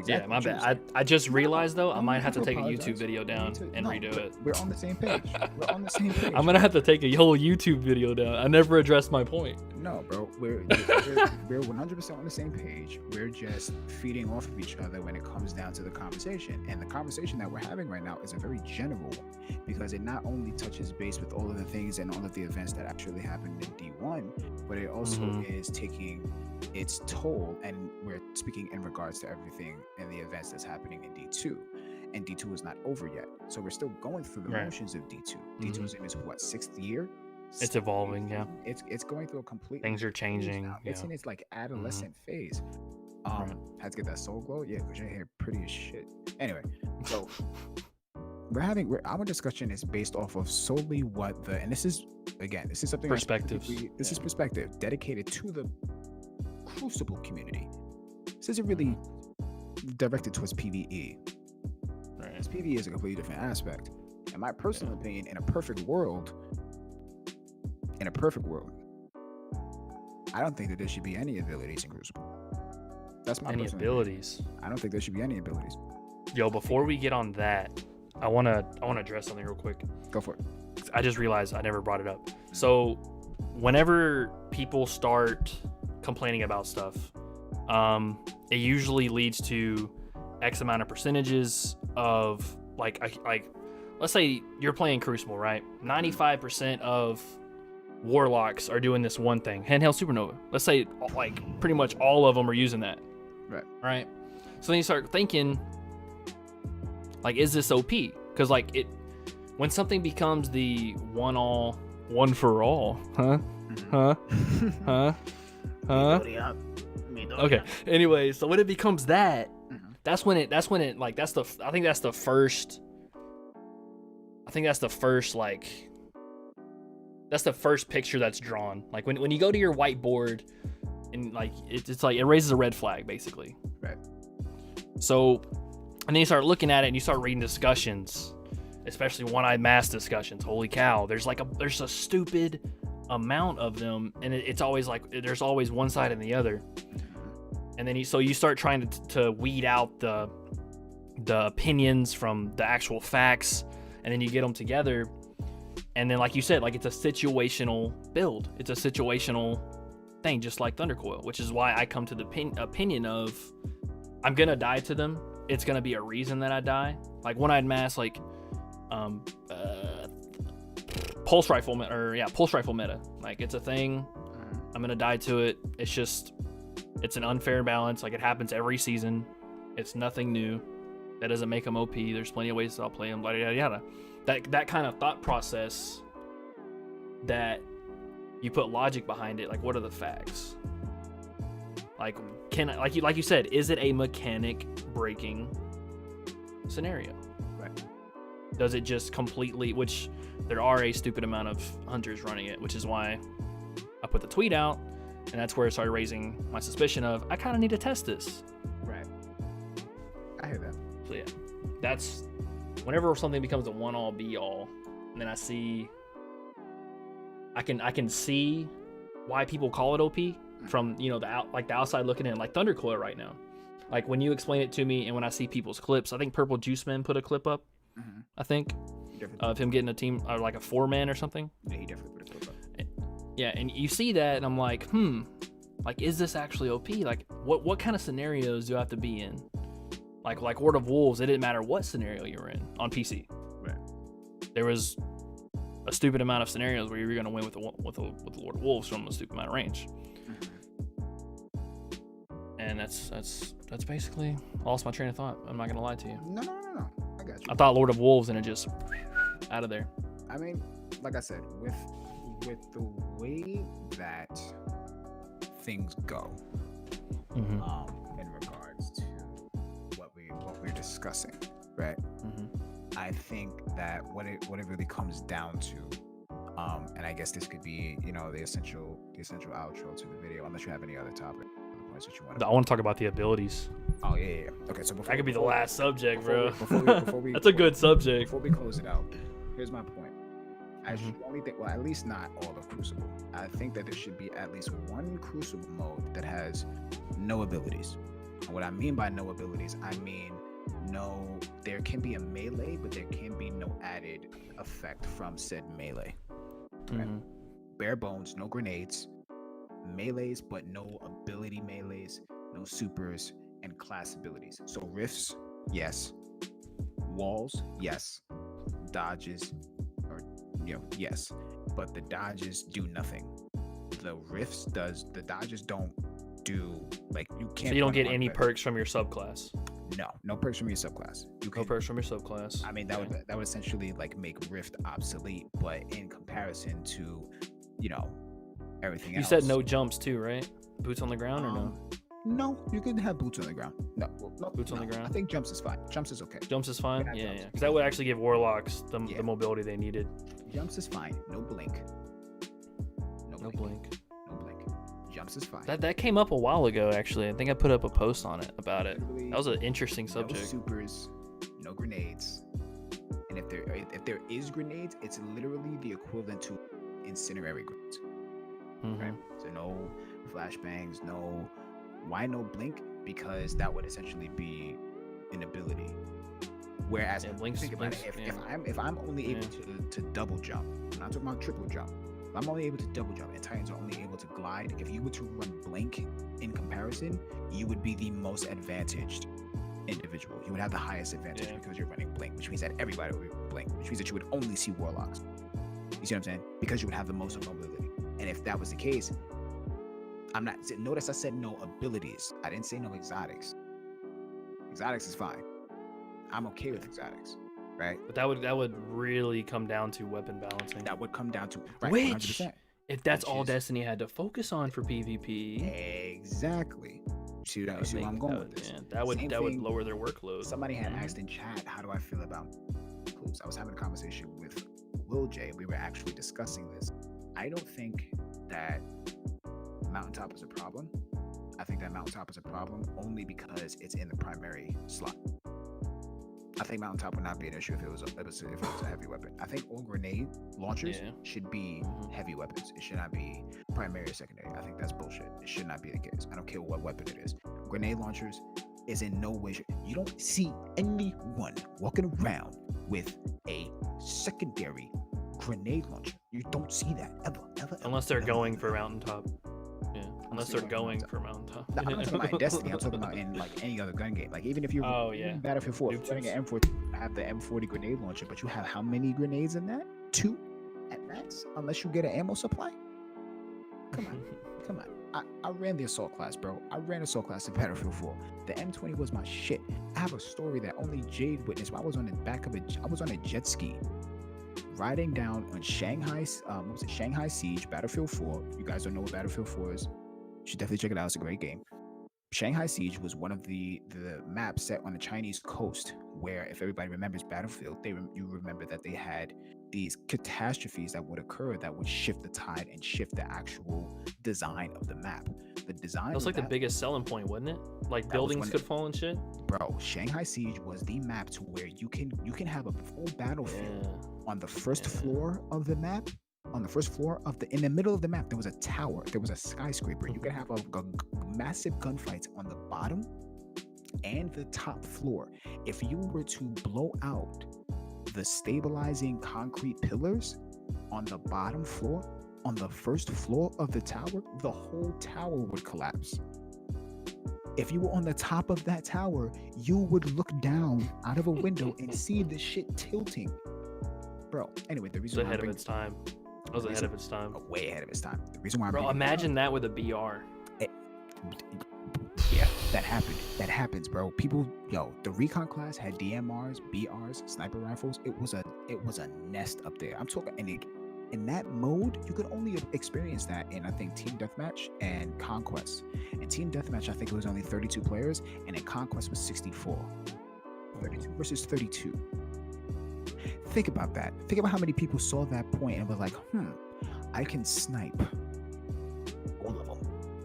Yeah, my bad. I just realized though, I might have to take a YouTube video down and redo it. We're on the same page. I'm gonna have to take a whole YouTube video down. I never addressed my point. No, bro. We're 100% on the same page. We're just feeding off of each other when it comes down to the conversation. And the conversation that we're having right now is a very general one, because it not only touches base with all of the things and all of the events that actually happened in D1, but it also is taking its toll, and we're speaking in regards to everything and the events that's happening in D2, and D2 is not over yet, so we're still going through the motions of D2. D2's in its 6th year. It's evolving. Yeah, it's going through a complete, things are changing. It's in its like adolescent phase. Had to get that soul glow, because your hair pretty as shit. Anyway, so our discussion is based off of solely and this is something perspectives. This is perspective dedicated to the Crucible community. This isn't really directed towards PvE. Right. Because PvE is a completely different aspect. In my personal opinion, in a perfect world, I don't think that there should be any abilities in Crucible. That's my any personal abilities. opinion. I don't think there should be any abilities. Yo, before we get on that, I wanna address something real quick. Go for it. I just realized I never brought it up. So, whenever people start complaining about stuff, it usually leads to X amount of percentages of like let's say you're playing Crucible, right? 95% of warlocks are doing this one thing, handheld supernova. Let's say like pretty much all of them are using that. Right. So then you start thinking, like, is this OP? Because like when something becomes the one for all, Okay. Anyway, so when it becomes that, that's when it like I think that's the first picture that's drawn. Like when you go to your whiteboard and like it's like it raises a red flag basically. Right. So and then you start looking at it and you start reading discussions, especially one-eyed mass discussions. Holy cow, there's a stupid amount of them, and it's always like there's always one side and the other. And then you start trying to weed out the opinions from the actual facts, and then you get them together, and then like you said, like it's a situational build. It's a situational thing, just like Thundercoil, which is why I come to the opinion of I'm gonna die to them. It's gonna be a reason that I die. Like one-eyed mass, like pulse rifle meta. Like it's a thing. I'm gonna die to it. It's an unfair balance. Like it happens every season. It's nothing new. That doesn't make them OP. There's plenty of ways I'll play them. Yada yada. That kind of thought process. That you put logic behind it. Like what are the facts? Like like you said, is it a mechanic breaking scenario? Right. Does it just completely? Which there are a stupid amount of hunters running it, which is why I put the tweet out. And that's where it started raising my suspicion of I kind of need to test this. Right. I hear that. So yeah, that's whenever something becomes a one-all be-all, and then I can see why people call it OP from the outside looking in, like Thundercoil right now. Like when you explain it to me, and when I see people's clips, I think Purple Juice Man put a clip up. I think of him getting a team or like a 4-man or something. Yeah, he definitely put a clip up. Yeah, and you see that, and I'm like, like, is this actually OP? Like, what kind of scenarios do I have to be in? Like World of Wolves, it didn't matter what scenario you were in on PC. Right. There was a stupid amount of scenarios where you were going to win with the Lord of Wolves from a stupid amount of range. And that's basically lost my train of thought. I'm not going to lie to you. No. I got you. I thought Lord of Wolves, and it just out of there. I mean, like I said, with the way that things go, in regards to what we're discussing, right? I think that what it really comes down to, and I guess this could be the essential outro to the video, unless you have any other topic. I want to talk about the abilities. Oh yeah. Okay, so that could be the last subject, bro. That's a good subject. Before we close it out, here's my point. I should only think, well, at least not all of Crucible. I think that there should be at least one Crucible mode that has no abilities. And what I mean by no abilities, I mean there can be a melee, but there can be no added effect from said melee. Right? Bare bones, no grenades, melees, but no ability melees, no supers, and class abilities. So rifts, yes. Walls, yes. Dodges, yes, but the dodges do nothing. The dodges don't do, like, you can't. So you don't get any perks from your subclass. No perks from your subclass. No perks from your subclass. I mean, that would essentially like make Rift obsolete, but in comparison to, everything else. You said no jumps too, right? Boots on the ground or no? No, you can have boots on the ground. No, boots on the ground. I think jumps is fine. Jumps is okay. Jumps is fine. Yeah. Because that would actually give warlocks the mobility they needed. Jumps is fine. No blink. No blink. Jumps is fine. That came up a while ago, actually. I think I put up a post on it about it. That was an interesting subject. No supers, no grenades, and if there is grenades, it's literally the equivalent to incinerary grenades. Right? So no flashbangs, no. Why no blink? because that would essentially be an ability. Whereas think about it, if I'm only able to double jump, I'm not talking about triple jump. If I'm only able to double jump and Titans are only able to glide, if you were to run Blink in comparison, you would be the most advantaged individual. You would have the highest advantage because you're running Blink, which means that everybody would Blink, which means that you would only see Warlocks. You see what I'm saying? Because you would have the most mobility. And if that was the case, notice I said no abilities. I didn't say no exotics. Exotics is fine. I'm okay with exotics, right? But that would really come down to weapon balancing. That would come down to right, which 100%. If that's all Destiny had to focus on for PvP. Exactly. See where I'm going with this? That would lower their workload. Somebody had asked in chat, how do I feel about clues? I was having a conversation with Will J. We were actually discussing this. I don't think that Mountaintop is a problem. I think that Mountaintop is a problem only because it's in the primary slot. I think Mountaintop would not be an issue if it was a heavy weapon. I think all grenade launchers should be heavy weapons. It should not be primary or secondary. I think that's bullshit. It should not be the case. I don't care what weapon it is. Grenade launchers is in no way. You don't see anyone walking around with a secondary grenade launcher. You don't see that ever. Unless they're going for Mountaintop. Yeah, unless they're going for Mountaintop. I'm not talking about in Destiny. I'm talking about in like any other gun game. Like even if you're in Battlefield 4, running an M4, have the M40 grenade launcher, but you have how many grenades in that? 2 at max, unless you get an ammo supply. Come on. I ran the assault class, bro. I ran assault class in Battlefield 4. The M20 was my shit. I have a story that only Jade witnessed. I was on a jet ski, riding down on Shanghai Siege, Battlefield 4. You guys don't know what Battlefield 4 is. You should definitely check it out. It's a great game. Shanghai Siege was one of the maps set on the Chinese coast where, if everybody remembers Battlefield, you remember that they had these catastrophes that would occur that would shift the tide and shift the actual design of the map. The design that was like the biggest selling point, wasn't it? Like buildings could fall and shit. Bro, Shanghai Siege was the map to where you can have a full battlefield on the first floor of the map. On the first floor in the middle of the map, there was a tower. There was a skyscraper. You could have a massive gunfights on the bottom and the top floor. If you were to blow out the stabilizing concrete pillars on the bottom floor, on the first floor of the tower, the whole tower would collapse. If you were on the top of that tower, you would look down out of a window and see the shit tilting. Bro, anyway, the reason it was ahead of its time. It was ahead of its time. Way ahead of its time. The reason why Bro, imagine that with a BR. Yeah, that happened. That happens, bro. The recon class had DMRs, BRs, sniper rifles. It was a nest up there. I'm talking, in that mode, you could only experience that in, I think, Team Deathmatch and Conquest. In Team Deathmatch, I think it was only 32 players, and in Conquest was 64. 32 versus 32. Think about that. Think about how many people saw that point and was like, I can snipe.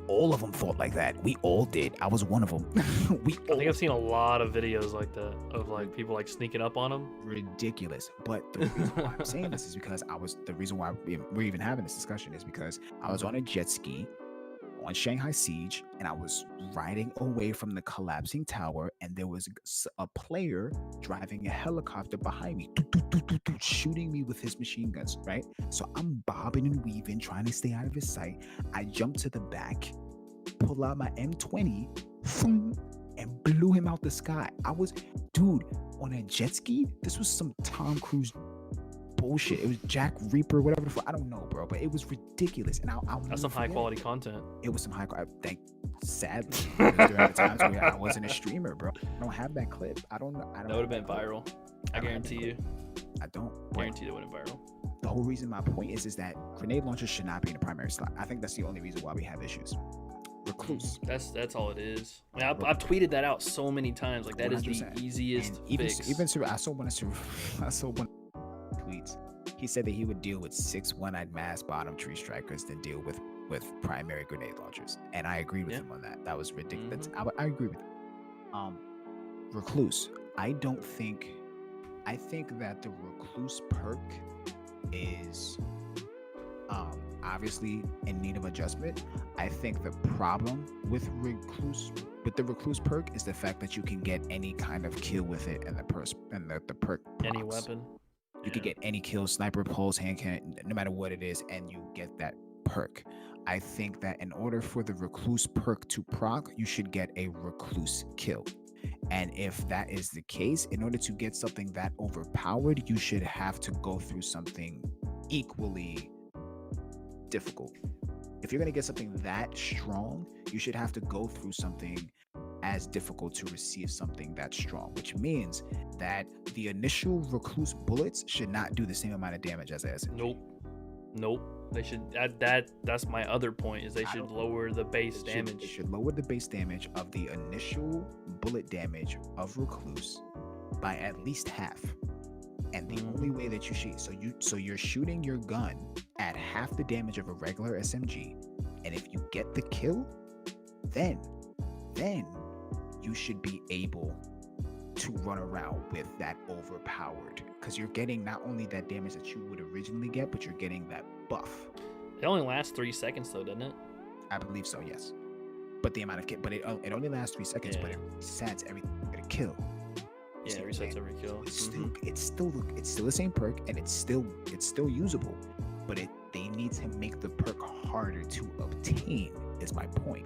All of them thought like that. We all did. I was one of them. I think I've seen a lot of videos like that of like people like sneaking up on them. Ridiculous. But the reason why I'm saying this is because the reason why we're even having this discussion is because I was on a jet ski on Shanghai Siege, and I was riding away from the collapsing tower, and there was a player driving a helicopter behind me, shooting me with his machine guns, right? So I'm bobbing and weaving, trying to stay out of his sight. I jump to the back, pull out my M20, and blew him out the sky. On a jet ski? This was some Tom Cruise bullshit. It was Jack Reaper, whatever the fuck. I don't know, bro, but it was ridiculous. And that's some high quality content. It was some high quality. Sadly, during the times where I wasn't a streamer, bro. I don't have that clip. I don't. That would have been viral. I guarantee you. I don't. Guarantee that would have been viral. The whole reason my point is that grenade launchers should not be in the primary slot. I think that's the only reason why we have issues. Recluse. That's all it is. I mean, I've tweeted that out so many times. Like that 100%. Is the easiest fix. Even I saw one tweets. He said that he would deal with 6 one-eyed mass bottom tree strikers than deal with primary grenade launchers, and I agree with him on that. That was ridiculous. I agree with him. Recluse. I think that the Recluse perk is Obviously in need of adjustment. I think the problem with the recluse perk is the fact that you can get any kind of kill with it, and the perk Any procs. weapon. You could get any kill, sniper, pulse, hand cannon, no matter what it is, and you get that perk. I think that in order for the recluse perk to proc, you should get a recluse kill. And if that is the case, in order to get something that overpowered, you should have to go through something equally difficult. If you're going to get something that strong, you should have to go through something as difficult to receive something that strong, which means that the initial recluse bullets should not do the same amount of damage as SMG. Nope. They should. That's my other point. Is they should lower the base damage. They should lower the base damage of the initial bullet damage of recluse by at least half. And the only way that you shoot, so you're shooting your gun at half the damage of a regular SMG, and if you get the kill, then you should be able to run around with that overpowered, because you're getting not only that damage that you would originally get, but you're getting that buff. It only lasts 3 seconds though, doesn't it? I believe so, yes. But the amount of kill, but it only lasts 3 seconds, but it resets everything at a kill. Yeah, it resets every kill. It's still the same perk, and it's still usable, but they need to make the perk harder to obtain. Is my point.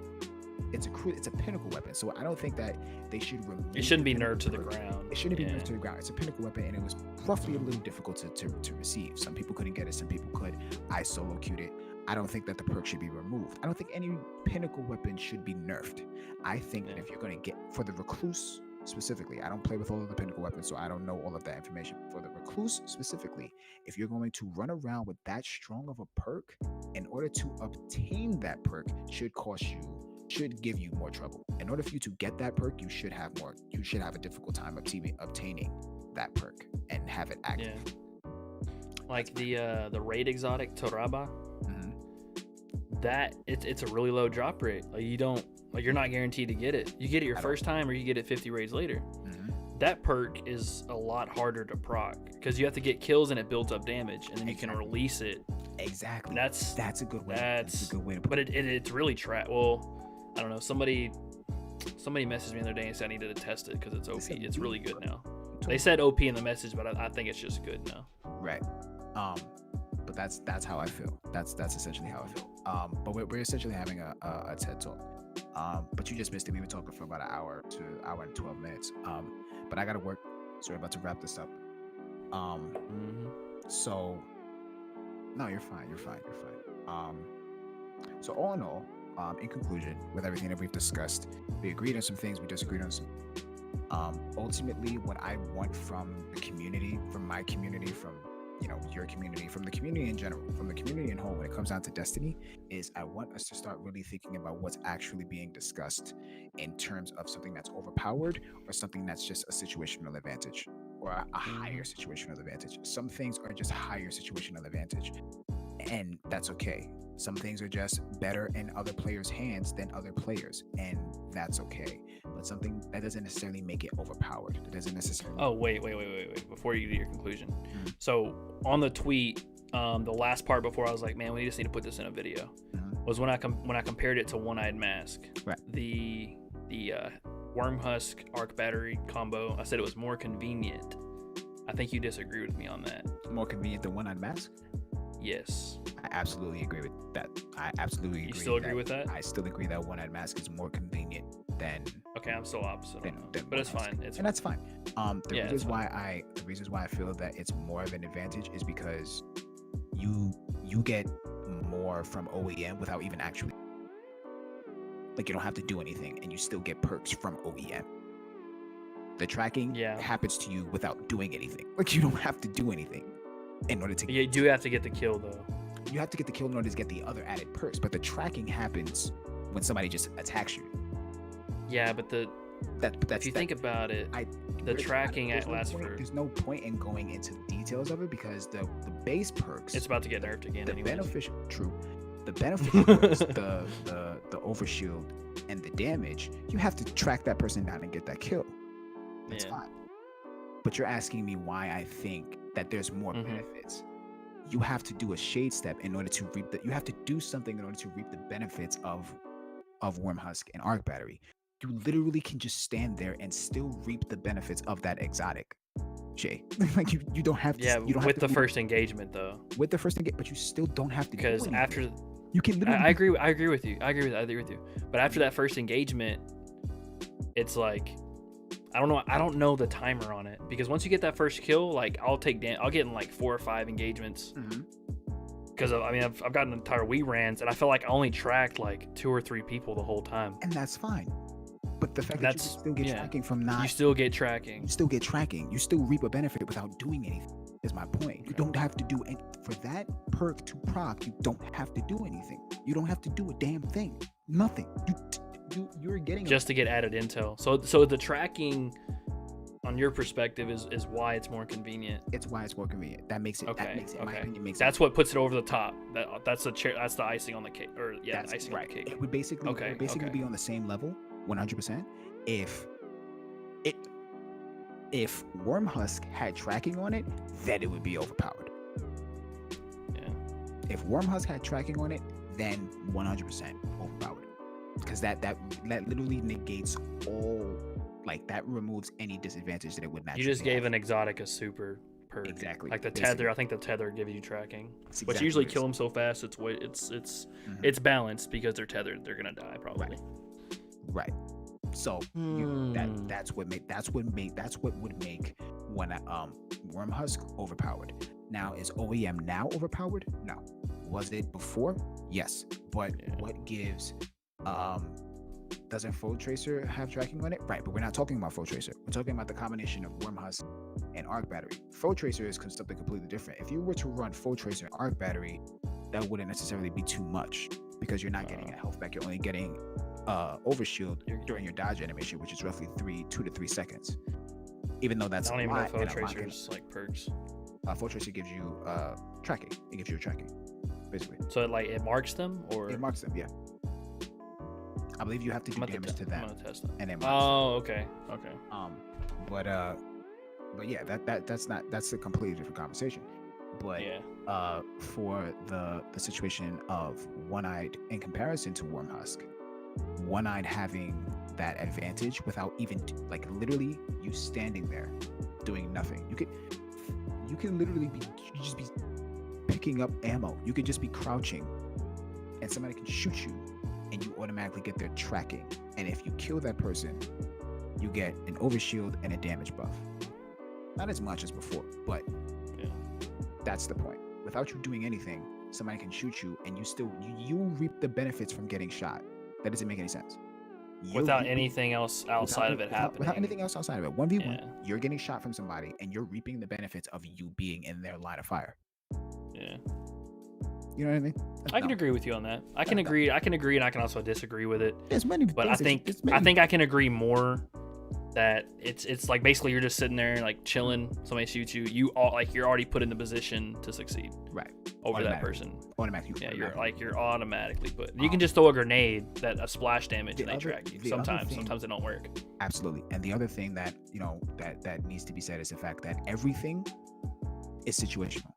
It's a pinnacle weapon, so I don't think that they should remove. It shouldn't be nerfed to the ground. It shouldn't be nerfed to the ground. It's a pinnacle weapon, and it was roughly a little difficult to receive. Some people couldn't get it, some people could. I solo queued it. I don't think that the perk should be removed. I don't think any pinnacle weapon should be nerfed. I think that if you're going to get for the recluse specifically, I don't play with all of the pinnacle weapons, so I don't know all of that information. For the recluse specifically, if you're going to run around with that strong of a perk, in order to obtain that perk should give you more trouble. In order for you to get that perk, you should have a difficult time obtaining that perk and have it active. Yeah. Like the raid exotic Toraba, that it's a really low drop rate. Like you're not guaranteed to get it. You get it your first time, or you get it 50 raids later. That perk is a lot harder to proc because you have to get kills and it builds up damage, and then you can release it. Exactly. That's a good way. That's a good way to put it. But it's really Well, I don't know. Somebody messaged me the other day and said I needed to test it because it's OP. It's really good now. They said OP in the message, but I think it's just good now. Right. But that's how I feel. That's essentially how I feel. But we're essentially having a TED talk. But you just missed it. We were talking for about an hour to hour and 12 minutes. But I gotta work, so we're about to wrap this up. So no, you're fine. So all in all, in conclusion, with everything that we've discussed, we agreed on some things, we disagreed on some. Ultimately, what I want from the community, from my community, from your community, from the community in general, from the community in whole, when it comes down to Destiny, is I want us to start really thinking about what's actually being discussed in terms of something that's overpowered or something that's just a situational advantage or a higher situational advantage. Some things are just higher situational advantage, and that's okay. Some things are just better in other players' hands than other players, and that's okay. But something that doesn't necessarily make it overpowered. That doesn't necessarily. Oh, wait. Before you do your conclusion. So on the tweet, the last part before I was like, man, we just need to put this in a video, was when I compared it to One-Eyed Mask. Right. The Worm Husk Arc Battery combo. I said it was more convenient. I think you disagree with me on that. More convenient than One-Eyed Mask? Yes. I absolutely agree with that. I absolutely agree. You still agree with that? I still agree that One-Eyed Mask is more convenient than. Okay, I'm still opposite. But it's fine. And that's fine. The reasons why I feel that it's more of an advantage is because you get more from OEM without even actually, like, you don't have to do anything, and you still get perks from OEM. The tracking happens to you without doing anything. Like, you don't have to do anything in order to. You do have to get the kill though. You have to get the kill in order to get the other added perks, but the tracking happens when somebody just attacks you. Yeah, but if you think about it, the tracking lasts for. There's no point in going into the details of it because the base perks. It's about to get nerfed again. The anyways. beneficial perks, the overshield and the damage. You have to track that person down and get that kill. That's fine. But you're asking me why I think that there's more benefits. you have to do a shade step in order to reap the. You have to do something in order to reap the benefits of Worm Husk and Arc Battery. You literally can just stand there and still reap the benefits of that exotic. Shea, like you don't have to. Yeah, you don't with have to the first engagement though. With the first engagement, but you still don't have to. Because after you can literally. I agree with you. I agree with you. But after that first engagement, it's like I don't know the timer on it, because once you get that first kill, like I'll get in like 4 or 5 engagements. Because I mean I've gotten entire Wii rans, and I felt like I only tracked like 2 or 3 people the whole time. And that's fine. But the fact that you still get tracking from not... You still get tracking. You still get tracking. You still reap a benefit without doing anything, is my point. You don't have to do... And for that perk to proc, you don't have to do anything. You don't have to do a damn thing. Nothing. You're getting... Just to get added intel. So the tracking, on your perspective, is why it's more convenient. It's why it's more convenient. That makes it... Okay. That makes it, in my opinion, makes that's what puts it over the top. That's the icing on the cake. Or yeah, the icing on the cake. It would basically, be on the same level, 100%, if Worm Husk had tracking on it, then it would be overpowered. Yeah. If Worm Husk had tracking on it, then 100% overpowered. Because that literally negates all, like, that removes any disadvantage that it would naturally You just gave have. an exotic a super perk. Exactly. Like the tether, I think the tether gives you tracking. That's But exactly you usually what it kill is. them so fast, it's balanced, because they're tethered, they're gonna die probably. Right. So that's what would make Worm Husk overpowered. Now, is OEM now overpowered? No. Was it before? Yes. But what gives doesn't Foe Tracer have tracking on it? Right, but we're not talking about Foe Tracer. We're talking about the combination of Worm Husk and Arc Battery. Foe Tracer is something completely different. If you were to run Foe Tracer and Arc Battery, that wouldn't necessarily be too much, because you're not getting a health back. You're only getting overshield during your dodge animation, which is roughly 2 to 3 seconds. Even though that's I don't even know if Foe Tracer's like perks. Foe Tracer gives you tracking. It gives you tracking, basically. So it marks them, or it marks them, yeah. I believe you have to do damage to them. I'm gonna test them. And then okay. But yeah, that's a completely different conversation. But for the situation of One-Eyed in comparison to Worm Husk, One-Eyed having that advantage without even, like, literally you standing there doing nothing. You can literally just be picking up ammo. You could just be crouching and somebody can shoot you and you automatically get their tracking. And if you kill that person, you get an overshield and a damage buff. Not as much as before, but that's the point. Without you doing anything, somebody can shoot you and you reap the benefits from getting shot. That doesn't make any sense. Without anything else outside of it happening. Without anything else outside of it. 1v1, you're getting shot from somebody and you're reaping the benefits of you being in their line of fire. Yeah. You know what I mean? I can agree with you on that. I can agree, and I can also disagree with it. There's many, but I think I can agree more that it's like basically you're just sitting there like chilling. Somebody shoots you, you're already put in the position to succeed. Right. Over that person. Automatically. Yeah, you're automatically put. You can just throw a grenade a splash damage and they track you. Sometimes it don't work. Absolutely. And the other thing that that needs to be said is the fact that everything is situational.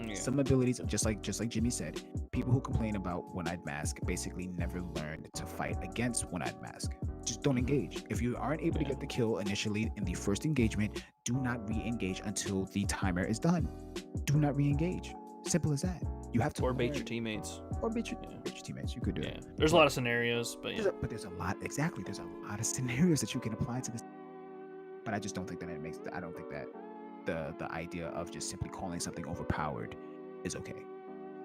Yeah. Some abilities, just like Jimmy said, people who complain about One-Eyed Mask basically never learned to fight against One-Eyed Mask. Just don't engage. If you aren't able to get the kill initially in the first engagement, do not re-engage until the timer is done. Do not re-engage. Simple as that. You have to bait your teammates. Bait your teammates. You could do it. There's a lot of scenarios, but there's a lot. Exactly. There's a lot of scenarios that you can apply to this. But I just don't think that it makes. I don't think that the idea of just simply calling something overpowered is okay.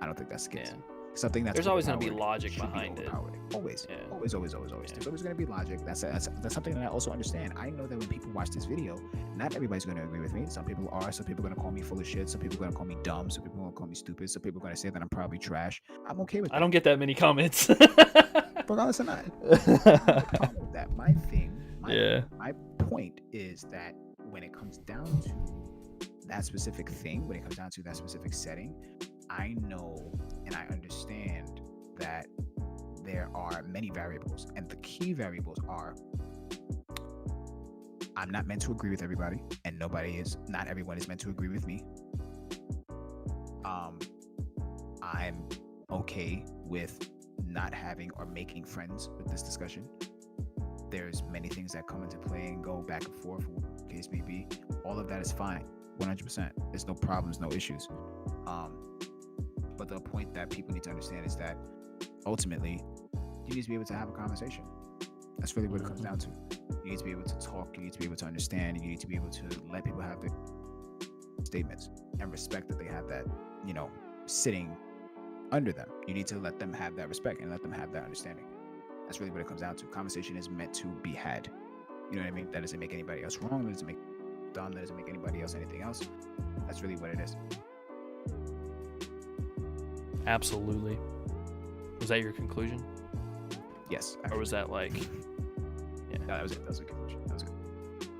I don't think that's the case. Something that's there's always going to be logic behind it. Always. There's always going to be logic. That's something that I also understand. I know that when people watch this video, not everybody's going to agree with me. Some people are. Some people are going to call me full of shit. Some people are going to call me dumb. Some people are going to call me stupid. Some people are going to say that I'm probably trash. I'm okay with that. I don't get that many comments. Regardless or not. That my thing. My point is that when it comes down to that specific thing, when it comes down to that specific setting, I know and I understand that there are many variables, and the key variables are I'm not meant to agree with everybody, and not everyone is meant to agree with me. I'm okay with not having or making friends with this discussion. There's many things that come into play and go back and forth, whatever the case may be. All of that is fine, 100%. There's no problems, no issues. But the point that people need to understand is that ultimately, you need to be able to have a conversation. That's really what it comes down to. You need to be able to talk. You need to be able to understand. You need to be able to let people have their statements and respect that they have that, sitting under them. You need to let them have that respect and let them have that understanding. That's really what it comes down to. Conversation is meant to be had. You know what I mean? That doesn't make anybody else wrong. That doesn't make dumb. That doesn't make anybody else anything else. That's really what it is. Absolutely. Was that your conclusion? Yes. Or was that like... Yeah. No, that was it. That was a conclusion. That was good.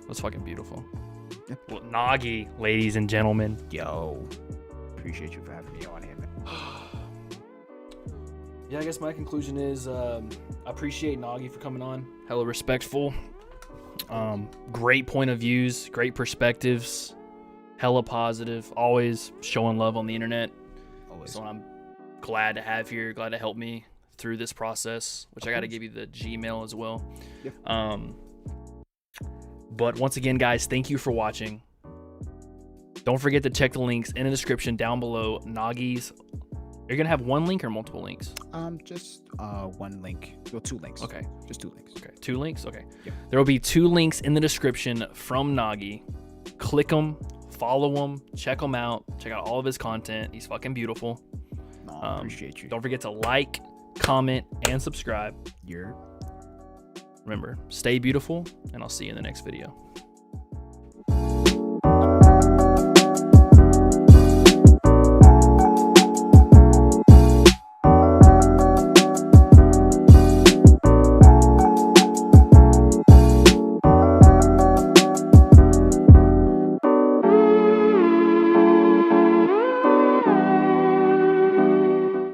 That's fucking beautiful. Yeah. Well, Nogi, ladies and gentlemen. Yo. Appreciate you for having me on here, man. Yeah, I guess my conclusion is I appreciate Nogi for coming on. Hella respectful. Great point of views, great perspectives, hella positive, always showing love on the internet. Always. So I'm glad to have here, glad to help me through this process, which I got to give you the Gmail as well. Yeah. But once again, guys, thank you for watching. Don't forget to check the links in the description down below. Nogi's. You're gonna have one link or multiple links? Just one link. Well, 2 links. Okay. Just 2 links. Okay. 2 links? Okay. Yeah. There will be 2 links in the description from Nogi. Click them, follow him, check him out. Check out all of his content. He's fucking beautiful. No, I appreciate you. Don't forget to like, comment, and subscribe. You're... Remember, stay beautiful, and I'll see you in the next video.